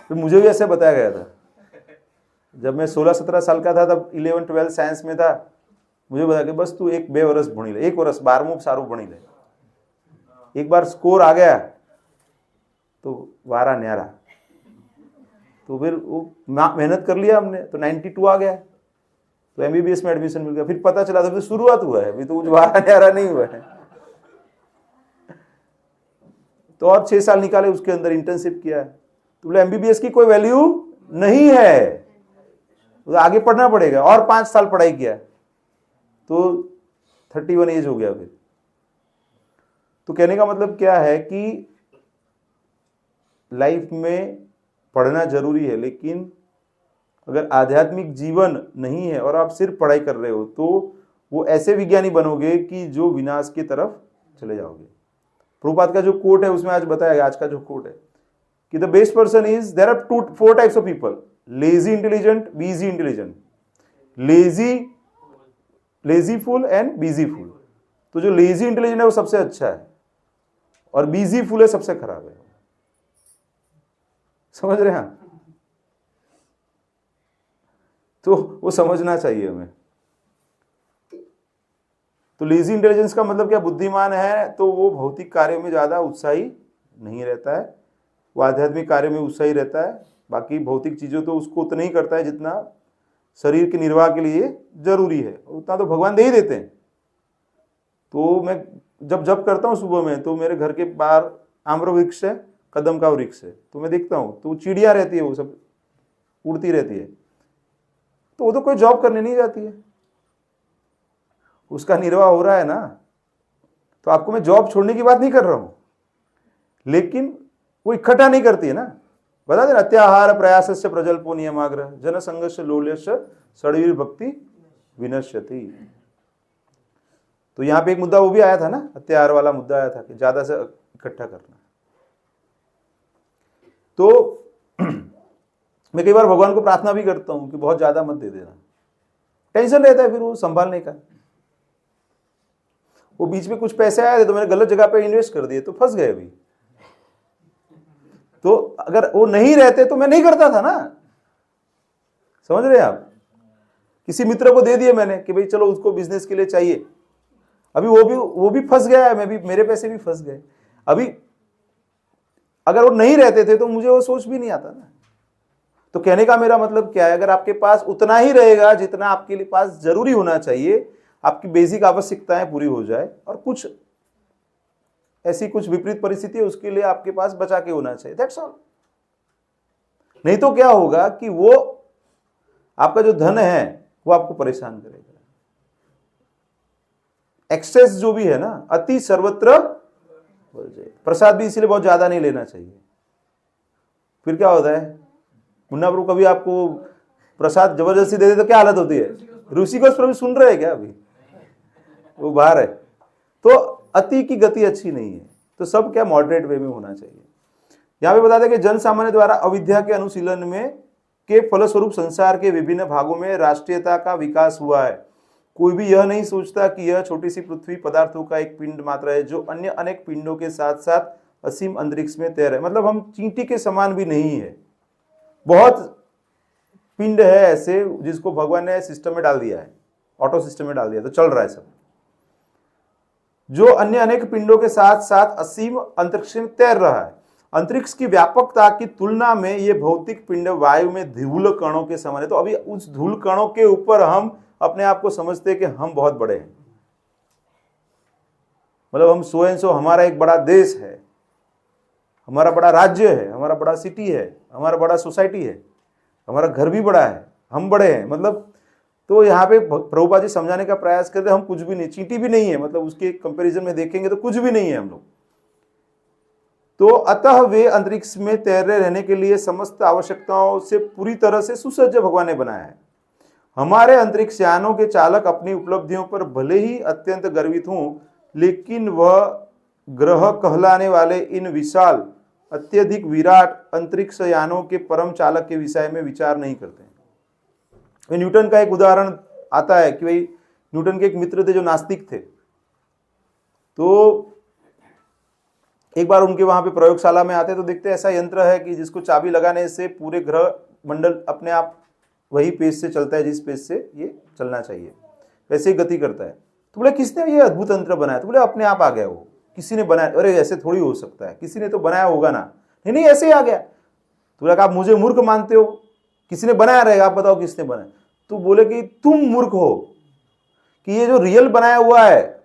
[SPEAKER 2] तो मुझे भी ऐसे बताया गया था जब मैं 16-17 साल का था, तब 11-12 साइंस में था। मुझे बताया कि बस तू 1-2 वर्ष भणी ले, 1 वर्ष 12मुं सारू भणी ले, एक बार स्कोर आ गया तो वारा न्यारा। तो फिर वो मेहनत कर लिया हमने, तो 92 आ गया, तो एमबीबीएस में एडमिशन मिल गया। फिर पता चला था शुरुआत हुआ है, अभी तो वारा न्यारा नहीं हुआ है। तो और 6 साल निकाले, उसके अंदर इंटर्नशिप किया। तो बोले एमबीबीएस की कोई वैल्यू नहीं है, तो आगे पढ़ना पड़ेगा। और 5 साल पढ़ाई किया तो 31 एज हो गया। फिर तो कहने का मतलब क्या है कि लाइफ में पढ़ना जरूरी है, लेकिन अगर आध्यात्मिक जीवन नहीं है और आप सिर्फ पढ़ाई कर रहे हो तो वो ऐसे विज्ञानी बनोगे कि जो विनाश की तरफ चले जाओगे। प्रभुपाद का जो कोट है उसमें आज बताया, आज का जो कोट है कि the best person is, there are 4 types of people, lazy intelligent, busy intelligent, lazy fool and busy fool. तो जो लेजी इंटेलिजेंट है वो सबसे अच्छा है और बिजी फुल है सबसे खराब है। समझ रहे हैं? तो वो समझना चाहिए हमें। तो लेजी इंटेलिजेंस का मतलब क्या, बुद्धिमान है तो वो भौतिक कार्यों में ज्यादा उत्साही नहीं रहता है, वो आध्यात्मिक कार्यों में उत्साही रहता है। बाकी भौतिक चीजों तो उसको उतना ही करता है जितना शरीर के निर्वाह के लिए जरूरी है, उतना तो भगवान दे ही देते हैं। तो मैं जब करता हूँ सुबह में, तो मेरे घर के बाहर आम्र वृक्ष है, कदम का वृक्ष है, तो मैं देखता हूँ तो चिड़िया रहती है, वो सब उड़ती रहती है। तो वो तो कोई जॉब करने नहीं जाती है, उसका निर्वाह हो रहा है ना। तो आपको मैं जॉब छोड़ने की बात नहीं कर रहा हूं, लेकिन वो इकट्ठा नहीं करती है ना। बता देना, अत्याहार प्रयासस्य प्रजल्पो नियमाग्रह जन संघर्ष लोल्यस्य षड्वीर भक्ति विनश्यति। तो यहां पे एक मुद्दा वो भी आया था ना, अत्याहार वाला मुद्दा आया था कि ज्यादा से इकट्ठा करना। तो मैं कई बार भगवान को प्रार्थना भी करता हूं कि बहुत ज्यादा मत दे देना, टेंशन रहता है फिर वो संभालने का। वो बीच में कुछ पैसे आए थे तो मैंने गलत जगह पे इन्वेस्ट कर दिए, तो फंस गए अभी। तो अगर वो नहीं रहते तो मैं नहीं करता था ना, समझ रहे हैं आप। किसी मित्र को दे दिए मैंने कि भाई चलो उसको बिजनेस के लिए चाहिए, अभी वो भी फंस गया है, मैं भी, मेरे पैसे भी फंस गए। अभी अगर वो नहीं रहते थे तो मुझे वो सोच भी नहीं आता ना। तो कहने का मेरा मतलब क्या है, अगर आपके पास उतना ही रहेगा जितना आपके लिए पास जरूरी होना चाहिए, आपकी बेसिक आवश्यकताएं पूरी हो जाए, और कुछ ऐसी कुछ विपरीत परिस्थिति है उसके लिए आपके पास बचा के होना चाहिए, दैट्स ऑल। नहीं तो क्या होगा कि वो आपका जो धन है वो आपको परेशान करेगा। एक्सेस जो भी है ना, अति सर्वत्र प्रसाद भी इसलिए बहुत ज्यादा नहीं लेना चाहिए। फिर क्या होता है, मुन्ना प्रभु कभी आपको प्रसाद जबरदस्ती दे दे तो क्या हालत होती है? ऋषिकेश प्रभु सुन रहे हैं क्या? अभी वो बाहर है। तो अति की गति अच्छी नहीं है, तो सब क्या मॉडरेट वे में होना चाहिए। यहां पे बताते हैं कि जन सामान्य द्वारा अविद्या के अनुशीलन में के फलस्वरूप संसार के विभिन्न भागों में राष्ट्रीयता का विकास हुआ है। कोई भी यह नहीं सोचता कि यह छोटी सी पृथ्वी पदार्थों का एक पिंड मात्र है जो अन्य अनेक पिंडों के साथ साथ असीम अंतरिक्ष में तैर है। मतलब हम चींटी के समान भी नहीं है, बहुत पिंड है ऐसे जिसको भगवान ने सिस्टम में डाल दिया है, ऑटो सिस्टम में डाल दिया, तो चल रहा है सब। जो अन्य अनेक पिंडों के साथ साथ असीम अंतरिक्ष में तैर रहा है। अंतरिक्ष की व्यापकता की तुलना में ये भौतिक पिंड वायु में धूल कणों के समान है। तो अभी उस धूल कणों के ऊपर हम अपने आप को समझते हैं कि हम बहुत बड़े हैं, मतलब हम सो एंड सो, हमारा एक बड़ा देश है, हमारा बड़ा राज्य है, हमारा बड़ा सिटी है, हमारा बड़ा सोसाइटी है, हमारा घर भी बड़ा है, हम बड़े हैं, मतलब। तो यहाँ पे प्रभुपाद जी समझाने का प्रयास करते हैं हम कुछ भी नहीं, चींटी भी नहीं है, मतलब उसके कंपैरिजन में देखेंगे तो कुछ भी नहीं है हम लोग। तो अतः वे अंतरिक्ष में तैरते रहने के लिए समस्त आवश्यकताओं से पूरी तरह से सुसज्ज भगवान ने बनाया है। हमारे अंतरिक्ष यानों के चालक अपनी उपलब्धियों पर भले ही अत्यंत गर्वित हों, लेकिन वह ग्रह कहलाने वाले इन विशाल अत्यधिक विराट अंतरिक्ष यानों के परम चालक के विषय में विचार नहीं करते। न्यूटन का एक उदाहरण आता है कि भाई न्यूटन के एक मित्र थे जो नास्तिक थे। तो एक बार उनके वहां पे प्रयोगशाला में आते तो देखते ऐसा यंत्र है कि जिसको चाबी लगाने से पूरे ग्रह मंडल अपने आप वही पेज से चलता है जिस पेज से ये चलना चाहिए, वैसे ही गति करता है। तो बोले किसने ये अद्भुत यंत्र बनाया? तो बोले अपने आप आ गया, वो किसी ने बनाया। अरे ऐसे थोड़ी हो सकता है, किसी ने तो बनाया होगा ना। नहीं ऐसे ही आ गया। तो बोला आप मुझे मूर्ख मानते हो, किसी ने बनाया रहेगा, आप बताओ किसने बनाया। तो बोले कि तुम मूर्ख हो कि ये जो रियल बनाया हुआ है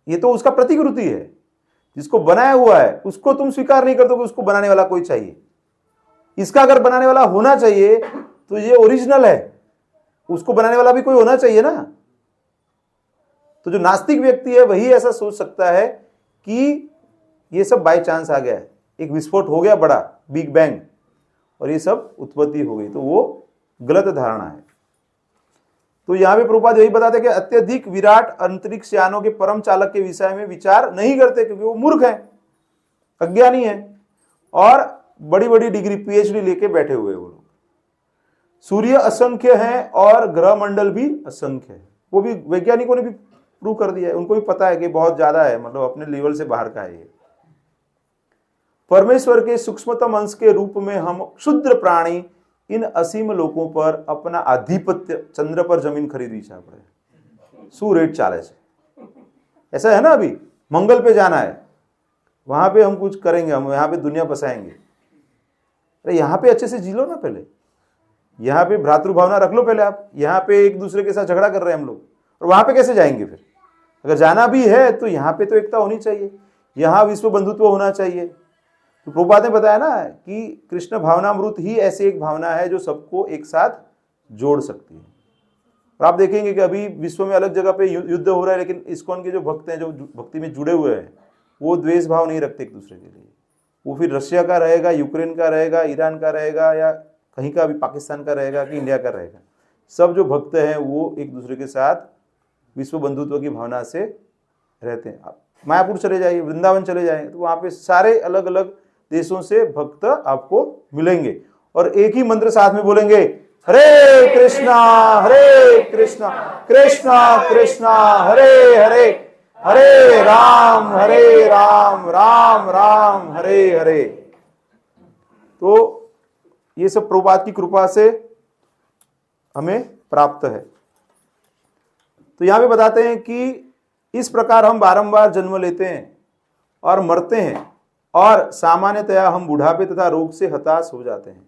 [SPEAKER 2] ये तो उसका प्रतिकृति है, जिसको बनाया हुआ है उसको तुम स्वीकार नहीं करते हो कि उसको बनाने वाला कोई चाहिए। इसका अगर बनाने वाला होना चाहिए तो ये ओरिजिनल है, उसको बनाने वाला भी कोई होना चाहिए ना। तो जो नास्तिक व्यक्ति है वही ऐसा सोच सकता है कि ये सब बाय चांस आ गया है, एक विस्फोट हो गया बड़ा, बिग बैंग, और ये सब उत्पत्ति हो गई। तो वो गलत धारणा है। तो यहां पे प्रभुपाद यही बताते कि अत्यधिक विराट अंतरिक्ष यानों के परम चालक के विषय में विचार नहीं करते, क्योंकि वो मूर्ख है, अज्ञानी है और बड़ी बड़ी डिग्री पीएचडी लेके बैठे हुए वो लोग। सूर्य असंख्य है और ग्रह मंडल भी असंख्य है। वो भी वैज्ञानिकों ने भी प्रूव कर दिया है, उनको भी पता है कि बहुत ज्यादा है, मतलब अपने लेवल से बाहर का है ये। परमेश्वर के सूक्ष्मतम अंश के रूप में हम क्षुद्र प्राणी इन असीम लोकों पर अपना आधिपत्य, चंद्र पर जमीन खरीदनी चाह पड़े, सू रेट चाले से। ऐसा है ना, अभी मंगल पे जाना है, वहां पे हम कुछ करेंगे, हम यहाँ पे दुनिया बसाएंगे। अरे यहाँ पे अच्छे से जी लो ना, पहले यहाँ पे भ्रातृभावना रख लो पहले। आप यहाँ पे एक दूसरे के साथ झगड़ा कर रहे हैं हम लोग, और वहां पे कैसे जाएंगे फिर? अगर जाना भी है तो यहाँ पे तो एकता होनी चाहिए, यहाँ विश्व बंधुत्व होना चाहिए। तो प्रभुपाद ने बताया ना कि कृष्ण भावनामृत ही ऐसी एक भावना है जो सबको एक साथ जोड़ सकती है। और आप देखेंगे कि अभी विश्व में अलग जगह पे युद्ध हो रहा है, लेकिन इस्कॉन के जो भक्त हैं, जो भक्ति में जुड़े हुए हैं, वो द्वेष भाव नहीं रखते एक दूसरे के लिए। वो फिर रशिया का रहेगा, यूक्रेन का रहेगा, ईरान का रहेगा, या कहीं का भी पाकिस्तान का रहेगा कि इंडिया का रहेगा, सब जो भक्त हैं वो एक दूसरे के साथ विश्व बंधुत्व की भावना से रहते हैं। आप मायापुर चले जाइए, वृंदावन चले जाएंगे, तो वहाँ पे सारे अलग अलग देशों से भक्त आपको मिलेंगे और एक ही मंत्र साथ में बोलेंगे, हरे कृष्णा कृष्णा कृष्णा हरे हरे, हरे राम राम राम हरे हरे। तो ये सब प्रभुपाद की कृपा से हमें प्राप्त है। तो यहां पे बताते हैं कि इस प्रकार हम बारंबार जन्म लेते हैं और मरते हैं, और सामान्यतया हम बुढ़ापे तथा रोग से हताश हो जाते हैं।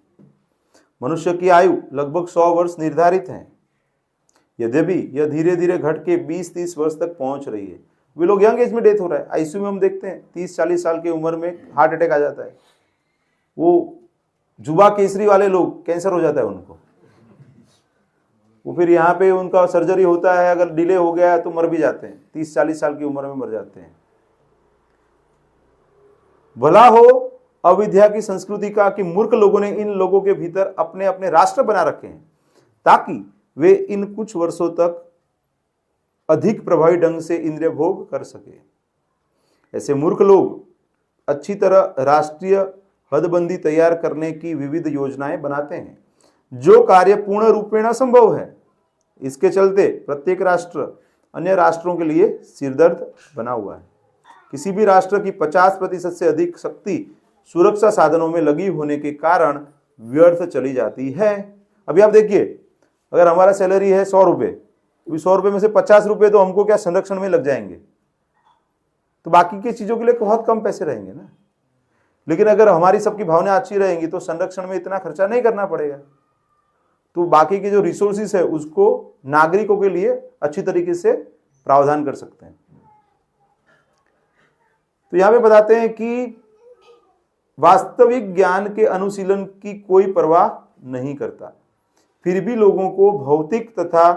[SPEAKER 2] मनुष्य की आयु लगभग 100 वर्ष निर्धारित है, यद्यपि यह धीरे धीरे घट के 20-30 वर्ष तक पहुंच रही है। वे लोग यंग एज में डेथ हो रहा है। आईसीयू में हम देखते हैं 30-40 साल की उम्र में हार्ट अटैक आ जाता है। वो जुबा केसरी वाले लोग, कैंसर हो जाता है उनको, वो फिर यहाँ पे उनका सर्जरी होता है, अगर डिले हो गया तो मर भी जाते हैं, 30-40 साल की उम्र में मर जाते हैं। भला हो अविद्या की संस्कृति का कि मूर्ख लोगों ने इन लोगों के भीतर अपने अपने राष्ट्र बना रखे हैं, ताकि वे इन कुछ वर्षों तक अधिक प्रभावी ढंग से इंद्रिय भोग कर सके। ऐसे मूर्ख लोग अच्छी तरह राष्ट्रीय हदबंदी तैयार करने की विविध योजनाएं बनाते हैं, जो कार्य पूर्ण रूपेण असंभव है। इसके चलते प्रत्येक राष्ट्र अन्य राष्ट्रों के लिए सिरदर्द बना हुआ है। किसी भी राष्ट्र की 50% से अधिक शक्ति सुरक्षा साधनों में लगी होने के कारण व्यर्थ चली जाती है। अभी आप देखिए, अगर हमारा सैलरी है 100 रुपये, अभी 100 रुपये में से 50 रुपये तो हमको क्या संरक्षण में लग जाएंगे, तो बाकी की चीजों के लिए बहुत कम पैसे रहेंगे ना। लेकिन अगर हमारी सबकी भावना अच्छी रहेंगी तो संरक्षण में इतना खर्चा नहीं करना पड़ेगा। तो बाकी के जो रिसोर्सेस है उसको नागरिकों के लिए अच्छी तरीके से प्रावधान कर सकते हैं। तो यहां पे बताते हैं कि वास्तविक ज्ञान के अनुशीलन की कोई परवाह नहीं करता, फिर भी लोगों को भौतिक तथा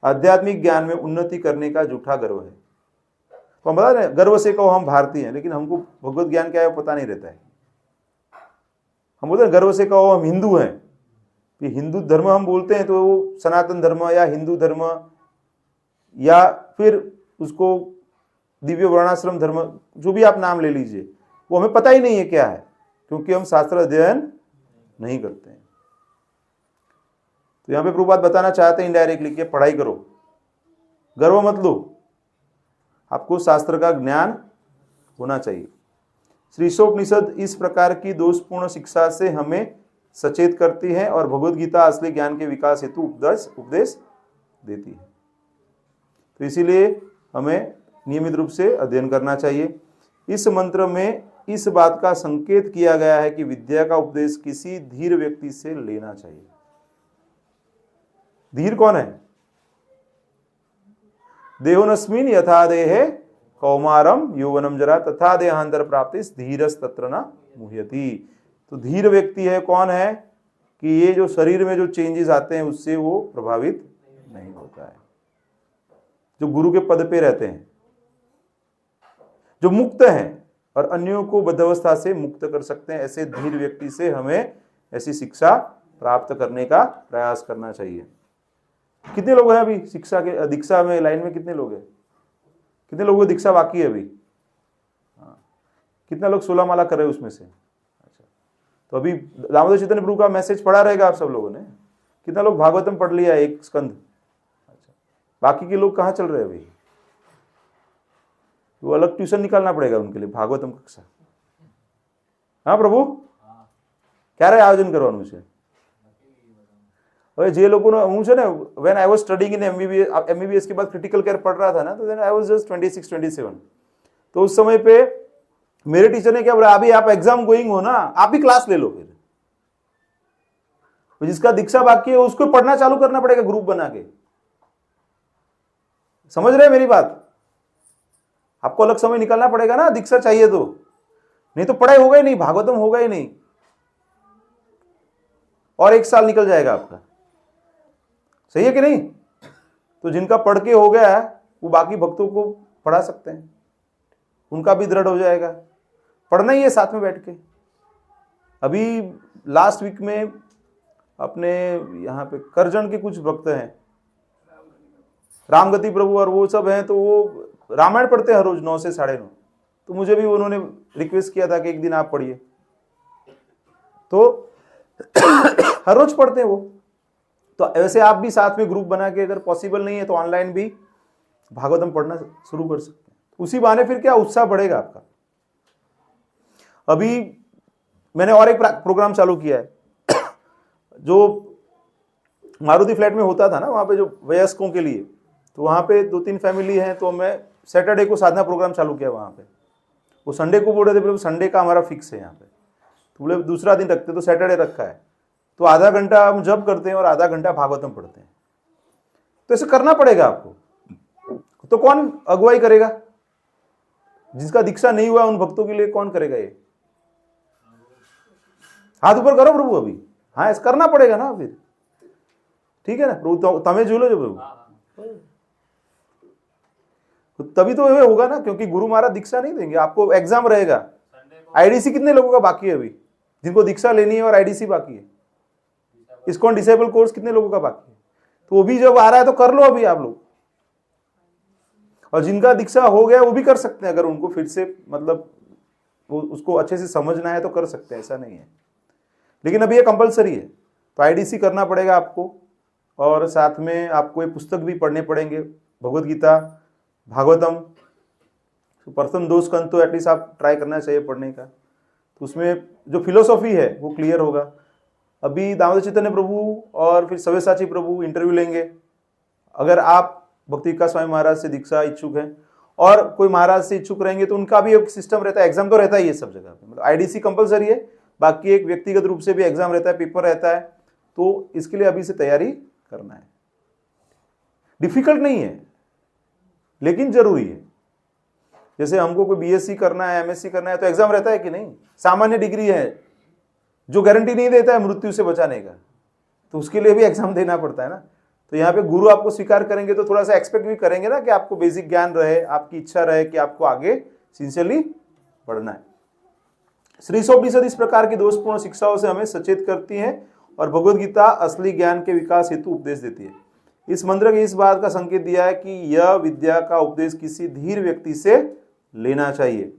[SPEAKER 2] आध्यात्मिक ज्ञान में उन्नति करने का झूठा गर्व है। तो हम बता रहे गर्व से कहो हम भारतीय हैं, लेकिन हमको भगवत ज्ञान क्या है पता नहीं रहता है। हम बोलते हैं गर्व से कहो हम हिंदू हैं, कि हिंदू धर्म हम बोलते हैं तो वो सनातन धर्म या हिंदू धर्म या फिर उसको दिव्य वर्णाश्रम धर्म, जो भी आप नाम ले लीजिए, वो हमें पता ही नहीं है क्या है, क्योंकि हम शास्त्र अध्ययन नहीं करते हैं। तो यहां पे प्रभुपाद बताना चाहते हैं इनडायरेक्टली कि पढ़ाई करो, गर्व मत लो, आपको शास्त्र का ज्ञान होना चाहिए। श्री ईशोपनिषद इस प्रकार की दोषपूर्ण शिक्षा से हमें सचेत करती है और भगवद गीता असली ज्ञान के विकास हेतु उपदेश देती है। तो इसीलिए हमें नियमित रूप से अध्ययन करना चाहिए। इस मंत्र में इस बात का संकेत किया गया है कि विद्या का उपदेश किसी धीर व्यक्ति से लेना चाहिए। धीर कौन है? देहोनस्मिन यथा देहे कौमारम यौवनम जरा तथा देहांतर प्राप्ति धीरस तत्र न मुह्यति। तो धीर व्यक्ति है कौन है कि ये जो शरीर में जो चेंजेस आते हैं उससे वो प्रभावित नहीं होता है, जो गुरु के पद पे रहते हैं, जो मुक्त हैं और अन्यों को बद्धावस्था से मुक्त कर सकते हैं, ऐसे धीर व्यक्ति से हमें ऐसी शिक्षा प्राप्त करने का प्रयास करना चाहिए। कितने लोग हैं अभी दीक्षा में लाइन में? कितने लोग हैं? कितने लोगों को दीक्षा बाकी है अभी? हाँ, कितना लोग 16 माला कर रहे हैं उसमें से? अच्छा, तो अभी दामोदर चैतन्य प्रभु का मैसेज पढ़ा रहेगा आप सब लोगों ने। कितना लोग भागवतम पढ़ लिया एक स्कंद? अच्छा, बाकी के लोग कहाँ चल रहे हैं अभी? वो अलग ट्यूशन निकालना पड़ेगा उनके लिए, भागवतम कक्षा। हाँ प्रभु, क्या रहे आयोजन करवाનું છે? હવે જે લોકોનો હું છે ને when I was studying in MBBS के बाद क्रिटिकल केयर पढ़ रहा था ना, तो देन आई वाज जस्ट 26-27। तो उस समय पे मेरे टीचर ने क्या बोला, अभी आप एग्जाम गोइंग हो ना, आप भी क्लास ले लो। फिर जिसका दीक्षा बाकी है उसको पढ़ना चालू करना पड़ेगा ग्रुप बना के। समझ रहे हैं मेरी बात? आपको अलग समय निकालना पड़ेगा ना, दीक्षा चाहिए तो, नहीं तो पढ़ाई होगा ही नहीं, भागवतम होगा ही नहीं, और 1 साल निकल जाएगा आपका। सही है कि नहीं? तो जिनका पढ़ के हो गया है वो बाकी भक्तों को पढ़ा सकते हैं, उनका भी दृढ़ हो जाएगा। पढ़ना ही है साथ में बैठ के। अभी लास्ट वीक में अपने यहाँ पे करजन के कुछ भक्त हैं, रामगति प्रभु और वो सब हैं, तो वो रामायण पढ़ते हैं हर रोज 9 से 9:30। तो मुझे भी उन्होंने रिक्वेस्ट किया था कि एक दिन आप पढ़िए, तो हर रोज पढ़ते हैं वो। तो ऐसे आप भी साथ में ग्रुप बना के, अगर पॉसिबल नहीं है तो ऑनलाइन भी भागवतम पढ़ना शुरू कर सकते हैं। उसी बहाने फिर क्या उत्साह बढ़ेगा आपका। अभी मैंने और एक प्रोग्राम चालू किया है, जो मारुति फ्लैट में होता था ना, वहां पे जो वयस्कों के लिए, तो वहां पे 2-3 फैमिली हैं, तो मैं सैटरडे को साधना प्रोग्राम चालू किया वहां पे। वो संडे को बोल रहे थे, बोले संडे का हमारा फिक्स है यहाँ पे, तो बोले दूसरा दिन रखते, तो सैटरडे रखा है। तो आधा घंटा हम जप करते हैं और आधा घंटा भागवतम पढ़ते हैं। तो ऐसे करना पड़ेगा आपको। तो कौन अगुवाई करेगा? जिसका दीक्षा नहीं हुआ उन भक्तों के लिए कौन करेगा ये? हाथ ऊपर करो प्रभु अभी। हाँ, ऐसा करना पड़ेगा ना फिर, ठीक है ना प्रभु? तमें झूलो जो प्रभु, तभी तो ये होगा ना, क्योंकि गुरु महाराज दीक्षा नहीं देंगे आपको। एग्जाम रहेगा, आईडीसी कितने लोगों का बाकी है अभी जिनको दीक्षा लेनी है और आईडीसी बाकी है? इस्कॉन डिसेबल कोर्स कितने लोगों का बाकी है? तो वो भी जब आ रहा है तो कर लो अभी आप लोग। और जिनका दीक्षा हो गया वो भी कर सकते हैं, अगर उनको फिर से मतलब उसको अच्छे से समझना है तो कर सकते हैं, ऐसा नहीं है। लेकिन अभी ये कंपलसरी है, तो आईडीसी करना पड़ेगा आपको, और साथ में आपको ये पुस्तक भी पढ़ने पड़ेंगे, भगवद गीता, भागवतम। तो प्रथम 2 स्कंद तो एटलीस्ट आप ट्राई करना चाहिए पढ़ने का। तो उसमें जो फिलोसॉफी है वो क्लियर होगा। अभी दामोदर चैतन्य प्रभु और फिर सव्यसाची प्रभु इंटरव्यू लेंगे। अगर आप भक्ति विकास स्वामी महाराज से दीक्षा इच्छुक हैं और कोई महाराज से इच्छुक रहेंगे तो उनका भी एक सिस्टम रहता है, एग्जाम तो रहता ही है सब जगह पे, मतलब आईडीसी कंपलसरी है, बाकी एक व्यक्तिगत रूप से भी एग्जाम रहता है, पेपर रहता है, तो इसके लिए अभी से तैयारी करना है। डिफिकल्ट नहीं है लेकिन जरूरी है। जैसे हमको कोई बीएससी करना है, एमएससी करना है, तो एग्जाम रहता है कि नहीं, सामान्य डिग्री है जो गारंटी नहीं देता है मृत्यु से बचाने का, तो उसके लिए भी एग्जाम देना पड़ता है ना। तो यहाँ पे गुरु आपको स्वीकार करेंगे तो थोड़ा सा एक्सपेक्ट भी करेंगे ना कि आपको बेसिक ज्ञान रहे, आपकी इच्छा रहे कि आपको आगे सिंसियरली पढ़ना है। श्री उपनिषद इस प्रकार की दोषपूर्ण शिक्षाओं से हमें सचेत करती है और भगवद गीता असली ज्ञान के विकास हेतु उपदेश देती है। इस मंत्र के इस बात का संकेत दिया है कि यह विद्या का उपदेश किसी धीर व्यक्ति से लेना चाहिए।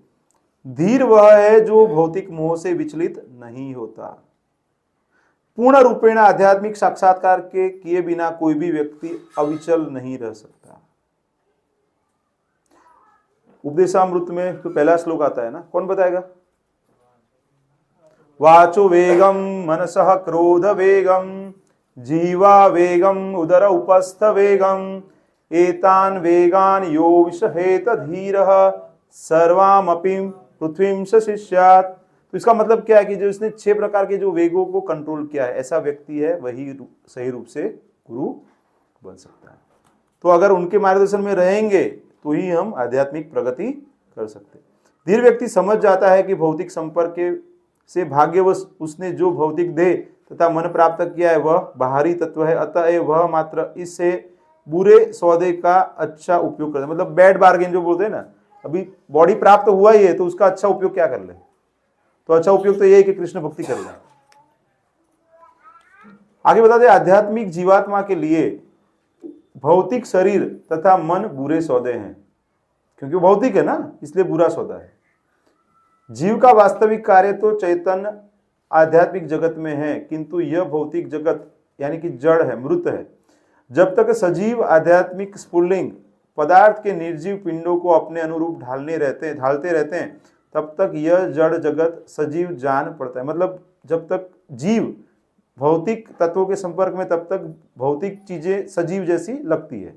[SPEAKER 2] धीर वह है जो भौतिक मोह से विचलित नहीं होता। पूर्ण रूपेण आध्यात्मिक साक्षात्कार के किए बिना कोई भी व्यक्ति अविचल नहीं रह सकता। उपदेशामृत में तो पहला श्लोक आता है ना, कौन बताएगा? वाचो वेगम मनसः क्रोध वेगम जीवा वेगम उदर उपस्थ वेगम एतान वेगान यो विषहेत धीरः सर्वामपि पृथ्वीं शिष्यात्। तो इसका मतलब क्या है कि जो इसने 6 प्रकार के जो वेगों को कंट्रोल किया है, ऐसा व्यक्ति है वही सही रूप से गुरु बन सकता है। तो अगर उनके मार्गदर्शन में रहेंगे तो ही हम आध्यात्मिक प्रगति कर सकते हैं। धीर व्यक्ति समझ जाता है कि भौतिक संपर्क से भाग्यवश उसने जो भौतिक देह तथा मन प्राप्त किया है वह बाहरी तत्व है, अतः वह मात्र इससे बुरे सौदे का अच्छा उपयोग करता है। मतलब बैड बार्गेन जो बोलते हैं ना, अभी बॉडी प्राप्त हुआ ही है तो उसका अच्छा उपयोग क्या कर ले? तो अच्छा उपयोग तो यही कि कृष्ण भक्ति कर ले। आगे बताते हैं, आध्यात्मिक जीवात्मा के लिए भौतिक शरीर तथा मन बुरे सौदे हैं, क्योंकि भौतिक है ना, इसलिए बुरा सौदा है। जीव का वास्तविक कार्य तो चैतन्य आध्यात्मिक जगत में है, किंतु यह भौतिक जगत यानी कि जड़ है, मृत है। जब तक सजीव आध्यात्मिक स्फुल्लिंग पदार्थ के निर्जीव पिंडों को अपने अनुरूप ढालते रहते हैं तब तक यह जड़ जगत सजीव जान पड़ता है। मतलब जब तक जीव भौतिक तत्वों के संपर्क में, तब तक भौतिक चीजें सजीव जैसी लगती है।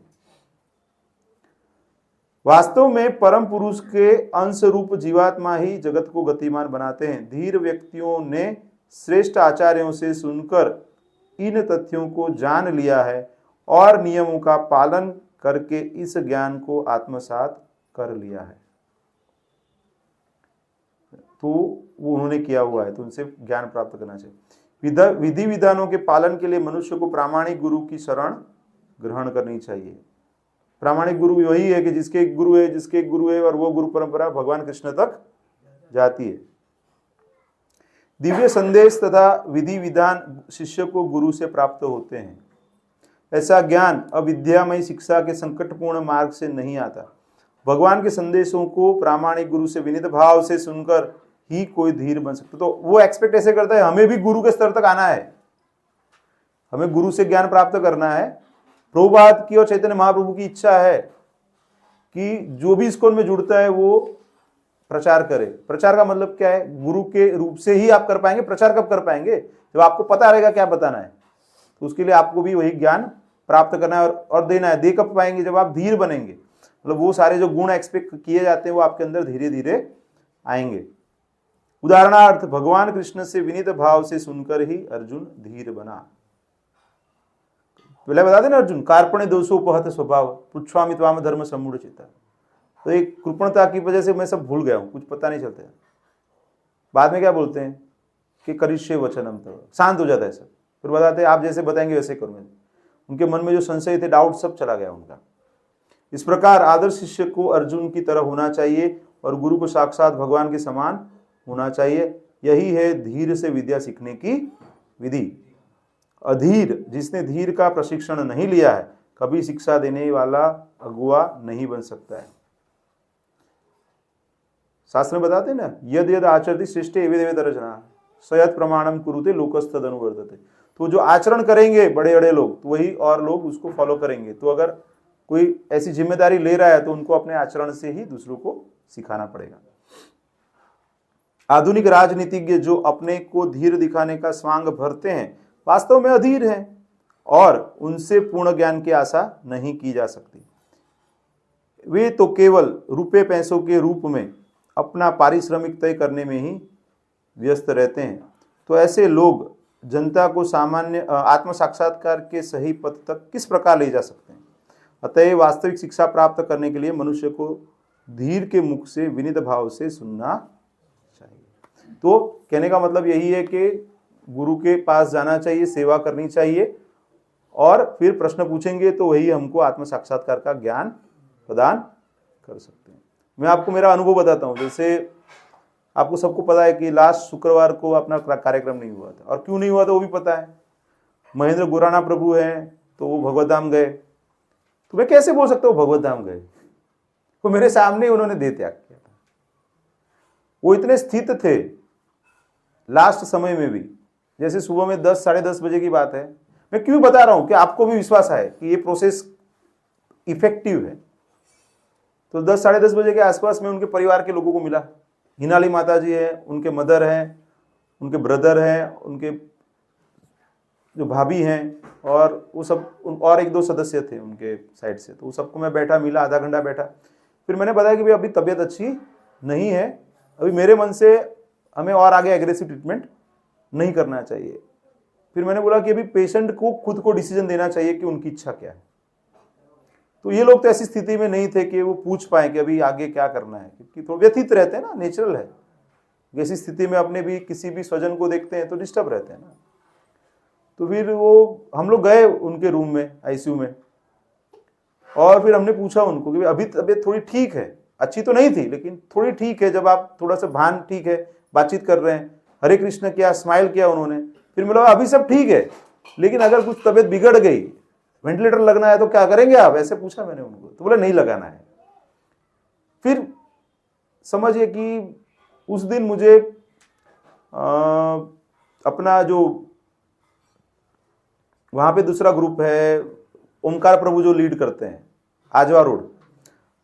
[SPEAKER 2] वास्तव में परम पुरुष के अंश रूप जीवात्मा ही जगत को गतिमान बनाते हैं। धीर व्यक्तियों ने श्रेष्ठ आचार्यों से सुनकर इन तथ्यों को जान लिया है और नियमों का पालन करके इस ज्ञान को आत्मसात कर लिया है। तो वो उन्होंने किया हुआ है, तो उनसे ज्ञान प्राप्त करना चाहिए। विधि विधानों के पालन के लिए मनुष्य को प्रामाणिक गुरु की शरण ग्रहण करनी चाहिए। प्रामाणिक गुरु वही है कि जिसके एक गुरु है और वो गुरु परंपरा भगवान कृष्ण तक जाती है। दिव्य संदेश तथा विधि विधान शिष्य को गुरु से प्राप्त होते हैं। ऐसा ज्ञान अविद्यामयी शिक्षा के संकटपूर्ण मार्ग से नहीं आता। भगवान के संदेशों को प्रामाणिक गुरु से विनीत भाव से सुनकर ही कोई धीर बन सकता। तो वो एक्सपेक्ट ऐसे करता है, हमें भी गुरु के स्तर तक आना है, हमें गुरु से ज्ञान प्राप्त करना है। प्रभुपाद की और चैतन्य महाप्रभु की इच्छा है कि जो भी इस्कॉन में जुड़ता है वो प्रचार करे। प्रचार का मतलब क्या है? गुरु के रूप से ही आप कर पाएंगे। प्रचार कब कर पाएंगे? जब आपको पता रहेगा क्या बताना है। तो उसके लिए आपको भी वही ज्ञान प्राप्त करना है और देना है। दे कब पाएंगे? जब आप धीर बनेंगे। मतलब वो सारे जो गुण एक्सपेक्ट किए जाते हैं वो आपके अंदर धीरे धीरे आएंगे। उदाहरणार्थ, भगवान कृष्ण से विनीत भाव से सुनकर ही अर्जुन धीर बना। पहले बता देना, अर्जुन कार्पण्य दोषोपहत स्वभाव पुच्छामि त्वाम धर्म सम्मूढ़ चित्ता। तो एक कृपणता की वजह से मैं सब भूल गया हूं, कुछ पता नहीं चलता है। बाद में क्या बोलते हैं कि करिष्ये वचनम तव, शांत हो जाता है सब। फिर बताते हैं आप जैसे बताएंगे वैसे करूंगा। उनके मन में जो संशय थे, डाउट, सब चला गया उनका। इस प्रकार आदर्श शिष्य को अर्जुन की तरह होना चाहिए और गुरु को साक्षात भगवान के समान होना चाहिए। यही है धीर से विद्या सीखने की विधि। अधीर, जिसने धीर का प्रशिक्षण नहीं लिया है, कभी शिक्षा देने वाला अगुआ नहीं बन सकता है। शास्त्र में बताते हैं ना, यद यद आचरति श्रेष्ठ एवेद एवेद रचना सयत प्रमाणम कुरुते लोकस्तद अनुवर्तते। तो जो आचरण करेंगे बड़े बड़े लोग, तो वही और लोग उसको फॉलो करेंगे। तो अगर कोई ऐसी जिम्मेदारी ले रहा है तो उनको अपने आचरण से ही दूसरों को सिखाना पड़ेगा। आधुनिक राजनीतिज्ञ जो अपने को धीर दिखाने का स्वांग भरते हैं, वास्तव में अधीर हैं और उनसे पूर्ण ज्ञान की आशा नहीं की जा सकती। वे तो केवल रुपए पैसों के रूप में अपना पारिश्रमिक तय करने में ही व्यस्त रहते हैं। तो ऐसे लोग जनता को सामान्य आत्म साक्षात्कार के सही पथ तक किस प्रकार ले जा सकते हैं? अतः वास्तविक शिक्षा प्राप्त करने के लिए मनुष्य को धीर के मुख से विनीत भाव से सुनना चाहिए। तो कहने का मतलब यही है कि गुरु के पास जाना चाहिए, सेवा करनी चाहिए, और फिर प्रश्न पूछेंगे तो वही हमको आत्म साक्षात्कार का ज्ञान प्रदान कर सकते हैं। मैं आपको मेरा अनुभव बताता हूँ। जैसे आपको सबको पता है कि लास्ट शुक्रवार को अपना कार्यक्रम नहीं हुआ था, और क्यों नहीं हुआ था वो भी पता है। महेंद्र गुराना प्रभु हैं तो वो भगवत धाम गए, तो मैं कैसे बोल सकता हूँ भगवत धाम गए? वो मेरे सामने उन्होंने देह त्याग किया था। वो इतने स्थित थे लास्ट समय में भी, जैसे सुबह में 10 साढ़े 10 बजे की बात है। मैं क्यों बता रहा हूं कि आपको भी विश्वास आए कि ये प्रोसेस इफेक्टिव है। तो 10 साढ़े 10 बजे के आसपास में उनके परिवार के लोगों को मिला। हिनाली माता जी है, उनके मदर हैं, उनके ब्रदर हैं, उनके जो भाभी हैं, और वो सब और एक दो सदस्य थे उनके साइड से। तो वो सबको मैं बैठा, मिला, आधा घंटा बैठा। फिर मैंने बताया कि भाई अभी तबीयत अच्छी नहीं है, अभी मेरे मन से हमें और आगे एग्रेसिव ट्रीटमेंट नहीं करना चाहिए। फिर मैंने बोला कि अभी पेशेंट को खुद को डिसीजन देना चाहिए कि उनकी इच्छा क्या है। तो ये लोग तो ऐसी स्थिति में नहीं थे कि वो पूछ पाए कि अभी आगे क्या करना है, क्योंकि थोड़ा व्यथित रहते हैं ना, नेचुरल है। ऐसी स्थिति में अपने भी किसी भी स्वजन को देखते हैं तो डिस्टर्ब रहते हैं ना। तो फिर वो हम लोग गए उनके रूम में, आईसीयू में, और फिर हमने पूछा उनको कि अभी तबीयत थोड़ी ठीक है, अच्छी तो नहीं थी लेकिन थोड़ी ठीक है। जब आप थोड़ा सा भान ठीक है, बातचीत कर रहे हैं, हरे कृष्ण किया, स्माइल किया उन्होंने। फिर मिला अभी सब ठीक है, लेकिन अगर कुछ तबीयत बिगड़ गई, वेंटिलेटर लगना है तो क्या करेंगे आप? ऐसे पूछा मैंने उनको। तो बोला नहीं लगाना है। फिर समझिए कि उस दिन मुझे अपना जो वहां पे दूसरा ग्रुप है, ओमकार प्रभु जो लीड करते हैं आजवा रोड,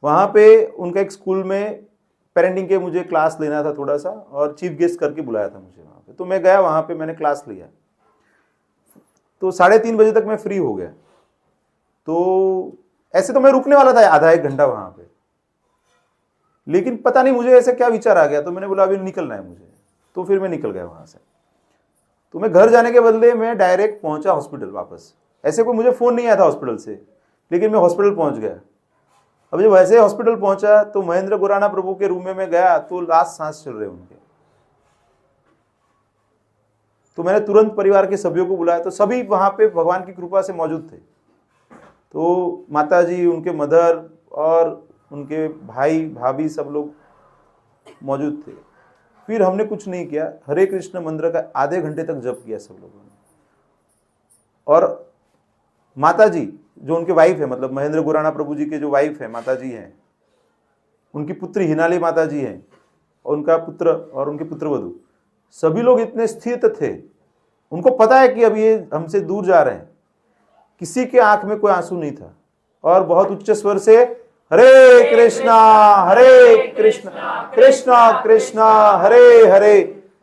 [SPEAKER 2] वहां पे उनका एक स्कूल में पेरेंटिंग के मुझे क्लास लेना था थोड़ा सा, और चीफ गेस्ट करके बुलाया था मुझे वहां पे। तो मैं गया वहां पे, मैंने क्लास लिया। तो 3:30 बजे तक मैं फ्री हो गया। तो ऐसे तो मैं रुकने वाला था आधा एक घंटा वहां पे, लेकिन पता नहीं मुझे ऐसे क्या विचार आ गया। तो मैंने बोला अभी निकलना है मुझे। तो फिर मैं निकल गया वहां से। तो मैं घर जाने के बदले मैं डायरेक्ट पहुंचा हॉस्पिटल वापस। ऐसे कोई मुझे फोन नहीं आया था हॉस्पिटल से, लेकिन मैं हॉस्पिटल पहुंच गया। अब जब वैसे हॉस्पिटल पहुंचा तो महेंद्र गुराना प्रभु के रूम में मैं गया तो लास्ट सांस चल रहे उनके। तो मैंने तुरंत परिवार के सभ्यों को बुलाया। तो सभी वहां पे भगवान की कृपा से मौजूद थे। तो माता जी, उनके मदर और उनके भाई भाभी सब लोग मौजूद थे। फिर हमने कुछ नहीं किया, हरे कृष्ण मंत्र का आधे घंटे तक जप किया सब लोगों ने। और माता जी जो उनके वाइफ है, मतलब महेंद्र गुराना प्रभु जी के जो वाइफ है माता जी हैं, उनकी पुत्री हिनाली माता जी हैं, और उनका पुत्र और उनके पुत्रवधू, सभी लोग इतने स्थिर थे। उनको पता है कि अब ये हमसे दूर जा रहे हैं। किसी के आंख में कोई आंसू नहीं था, और बहुत उच्च स्वर से हरे कृष्णा कृष्णा कृष्णा हरे हरे,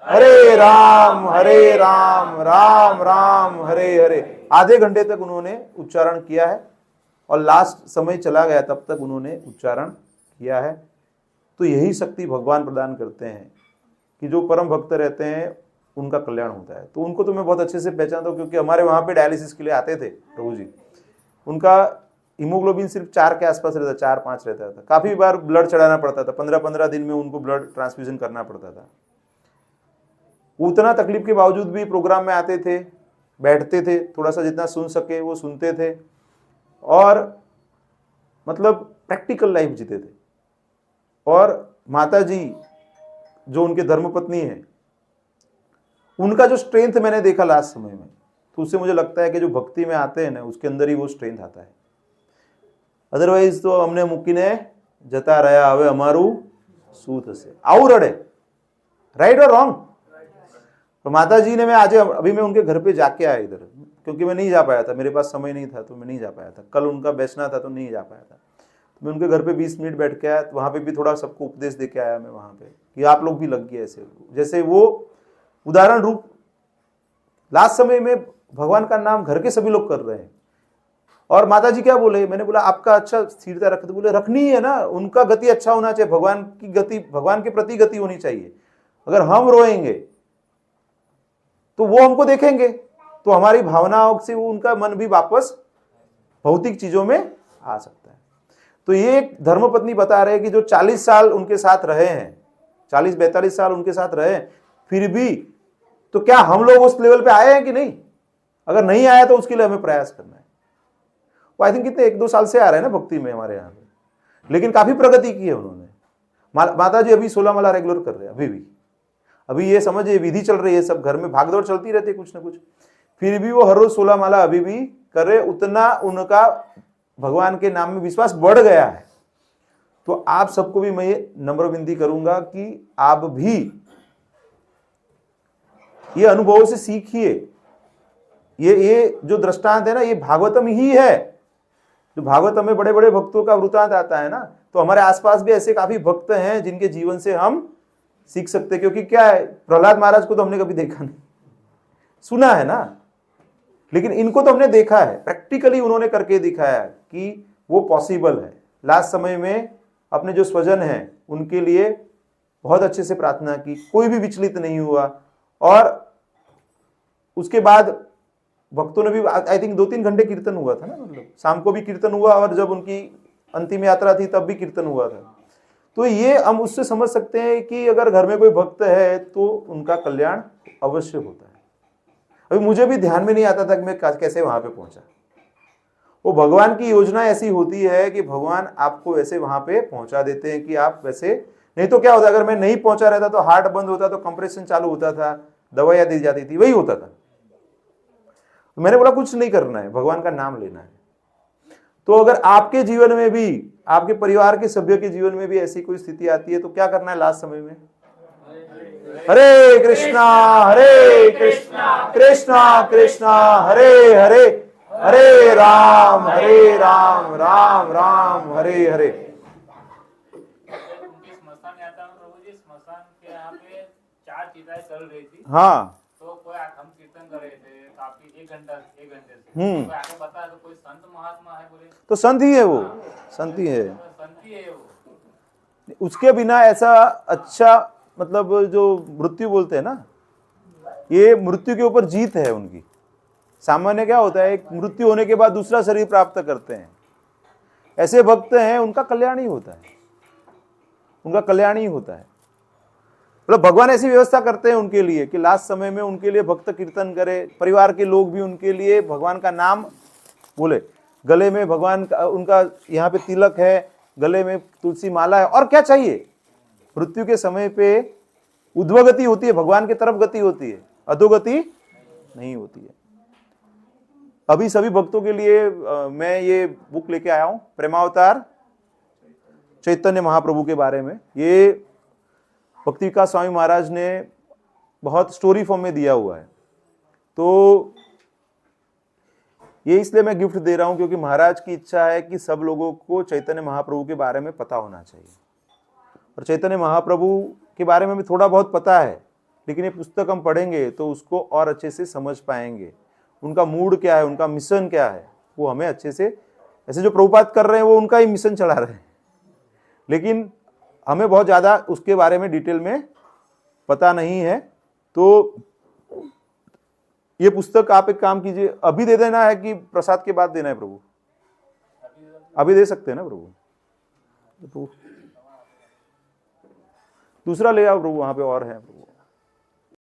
[SPEAKER 2] हरे राम राम राम हरे हरे, आधे घंटे तक उन्होंने उच्चारण किया है। और लास्ट समय चला गया तब तक उन्होंने उच्चारण किया है। तो यही शक्ति भगवान प्रदान करते हैं कि जो परम भक्त रहते हैं उनका कल्याण होता है। तो उनको तो मैं बहुत अच्छे से पहचानता हूँ, क्योंकि हमारे वहाँ पे डायलिसिस के लिए आते थे प्रभु जी। उनका हीमोग्लोबिन सिर्फ 4 के आसपास रहता, 4-5 रहता था। काफी बार ब्लड चढ़ाना पड़ता था, 15-15 दिन में उनको ब्लड ट्रांसफ्यूजन करना पड़ता था। उतना तकलीफ के बावजूद भी प्रोग्राम में आते थे, बैठते थे, थोड़ा सा जितना सुन सके वो सुनते थे, और मतलब प्रैक्टिकल लाइफ जीते थे। और माता जी जो उनके धर्मपत्नी है, उनका जो स्ट्रेंथ मैंने देखा लास्ट समय में, तो उससे मुझे लगता है कि जो भक्ति में आते हैं ना, उसके अंदर ही वो स्ट्रेंथ आता है। अदरवाइज तो हमने मुक्कीने जता रहा हवे अमारू शू थशे, आવું रड़े, राइट और रॉन्ग। तो माता जी ने, मैं आज अभी मैं उनके घर पे जाके आया इधर, क्योंकि मैं नहीं जा पाया था, मेरे पास समय नहीं था, तो मैं नहीं जा पाया था। कल उनका बैठना था तो नहीं जा पाया था। तो मैं उनके घर पे 20 मिनट बैठ के आया। तो वहाँ पे भी थोड़ा सबको उपदेश दे के आया मैं वहाँ पे, कि आप लोग भी लग गए ऐसे, जैसे वो उदाहरण रूप लास्ट समय में भगवान का नाम घर के सभी लोग कर रहे हैं। और माता जी क्या बोले, मैंने बोला आपका अच्छा स्थिरता रखते, बोले रखनी है ना, उनका गति अच्छा होना चाहिए, भगवान की गति, भगवान के प्रति गति होनी चाहिए। अगर हम रोएंगे तो वो हमको देखेंगे, तो हमारी भावनाओं से वो उनका मन भी वापस भौतिक चीजों में आ सकता है। तो ये एक धर्मपत्नी बता रहे हैं कि जो 40 साल उनके साथ रहे हैं, 40-42 साल उनके साथ रहे हैं, फिर भी तो क्या हम लोग उस लेवल पे आए हैं कि नहीं? अगर नहीं आया तो उसके लिए हमें प्रयास करना है। वो आई थिंक कितने 1-2 साल से आ रहे हैं ना भक्ति में हमारे यहाँ पे, लेकिन काफी प्रगति की है उन्होंने। माता जी अभी 16 माला रेगुलर कर रहे हैं अभी ये समझिए विधि चल रही है, सब घर में भागदौड़ चलती रहती है कुछ ना कुछ, फिर भी वो हर रोज 16 माला अभी भी कर रहे, उतना उनका भगवान के नाम में विश्वास बढ़ गया है। तो आप सबको भी मैं ये नम्र विनती करूंगा कि आप भी ये अनुभव से सीखिए। ये जो दृष्टांत है ना, ये भागवतम ही है। जो भागवतम में बड़े बड़े भक्तों का वृत्तांत आता है ना, तो हमारे आसपास भी ऐसे काफी भक्त हैं जिनके जीवन से हम सीख सकते हैं। क्योंकि क्या है, प्रहलाद महाराज को तो हमने कभी देखा नहीं, सुना है ना, लेकिन इनको तो हमने देखा है, प्रैक्टिकली उन्होंने करके दिखाया कि वो पॉसिबल है। लास्ट समय में अपने जो स्वजन हैं उनके लिए बहुत अच्छे से प्रार्थना की, कोई भी विचलित नहीं हुआ, और उसके बाद भक्तों ने भी आई थिंक 2-3 घंटे कीर्तन हुआ था ना, मतलब शाम को भी कीर्तन हुआ और जब उनकी अंतिम यात्रा थी तब भी कीर्तन हुआ था। तो ये हम उससे समझ सकते हैं कि अगर घर में कोई भक्त है तो उनका कल्याण अवश्य होता है। अभी मुझे भी ध्यान में नहीं आता था कि मैं कैसे वहां पे पहुंचा। वो भगवान की योजना ऐसी होती है कि भगवान आपको वैसे वहां पे पहुंचा देते हैं कि आप वैसे, नहीं तो क्या होता, अगर मैं नहीं पहुंचा रहता तो हार्ट बंद होता, तो कंप्रेशन चालू होता था, दवाइयां दी जाती थी, वही होता था। मैंने बोला कुछ नहीं करना है, भगवान का नाम लेना है। तो अगर आपके जीवन में भी, आपके परिवार के सभ्य के जीवन में भी ऐसी कोई स्थिति आती है तो क्या करना है लास्ट समय में? हरे कृष्णा कृष्णा कृष्णा हरे हरे, हरे राम राम राम हरे हरे।
[SPEAKER 1] उनकी स्मशान यात्रा में प्रभु जी, स्मशान के यहाँ पे 4 चिताएं चल रही थी।
[SPEAKER 2] हाँ,
[SPEAKER 1] तो कोई हम कीर्तन कर रहे थे काफी 1 घंटे से, कोई आके बताया तो कोई संत महात्मा है, बोले
[SPEAKER 2] तो संत ही है वो, संत ही है।
[SPEAKER 1] संत ही है वो।
[SPEAKER 2] उसके बिना ऐसा अच्छा, मतलब जो मृत्यु बोलते हैं ना, ये मृत्यु के ऊपर जीत है उनकी। सामान्य क्या होता है, एक मृत्यु होने के बाद दूसरा शरीर प्राप्त करते हैं, ऐसे भक्त हैं उनका कल्याण ही होता है, उनका कल्याण ही होता है। मतलब भगवान ऐसी व्यवस्था करते हैं उनके लिए कि लास्ट समय में उनके लिए भक्त कीर्तन करे, परिवार के लोग भी उनके लिए भगवान का नाम बोले, गले में भगवान का, उनका यहाँ पे तिलक है, गले में तुलसी माला है, और क्या चाहिए। मृत्यु के समय पे उद्वगति होती है, भगवान की तरफ गति होती है, अधोगति नहीं होती है। अभी सभी भक्तों के लिए मैं ये बुक लेके आया हूं, प्रेमावतार चैतन्य महाप्रभु के बारे में। ये भक्ति विकास स्वामी महाराज ने बहुत स्टोरी फॉर्म में दिया हुआ है, तो ये इसलिए मैं गिफ्ट दे रहा हूं क्योंकि महाराज की इच्छा है कि सब लोगों को चैतन्य महाप्रभु के बारे में पता होना चाहिए। और चैतन्य महाप्रभु के बारे में भी थोड़ा बहुत पता है, लेकिन ये पुस्तक हम पढ़ेंगे तो उसको और अच्छे से समझ पाएंगे। उनका मूड क्या है, उनका मिशन क्या है, वो हमें अच्छे से, ऐसे जो प्रभुपाद कर रहे हैं वो उनका ही मिशन चला रहे हैं, लेकिन हमें बहुत ज़्यादा उसके बारे में डिटेल में पता नहीं है। तो ये पुस्तक आप एक काम कीजिए, अभी दे देना है कि प्रसाद के बाद देना है प्रभु? अभी दे सकते हैं ना प्रभु? दूसरा ले आओ प्रभु, वहां पे और है प्रभु।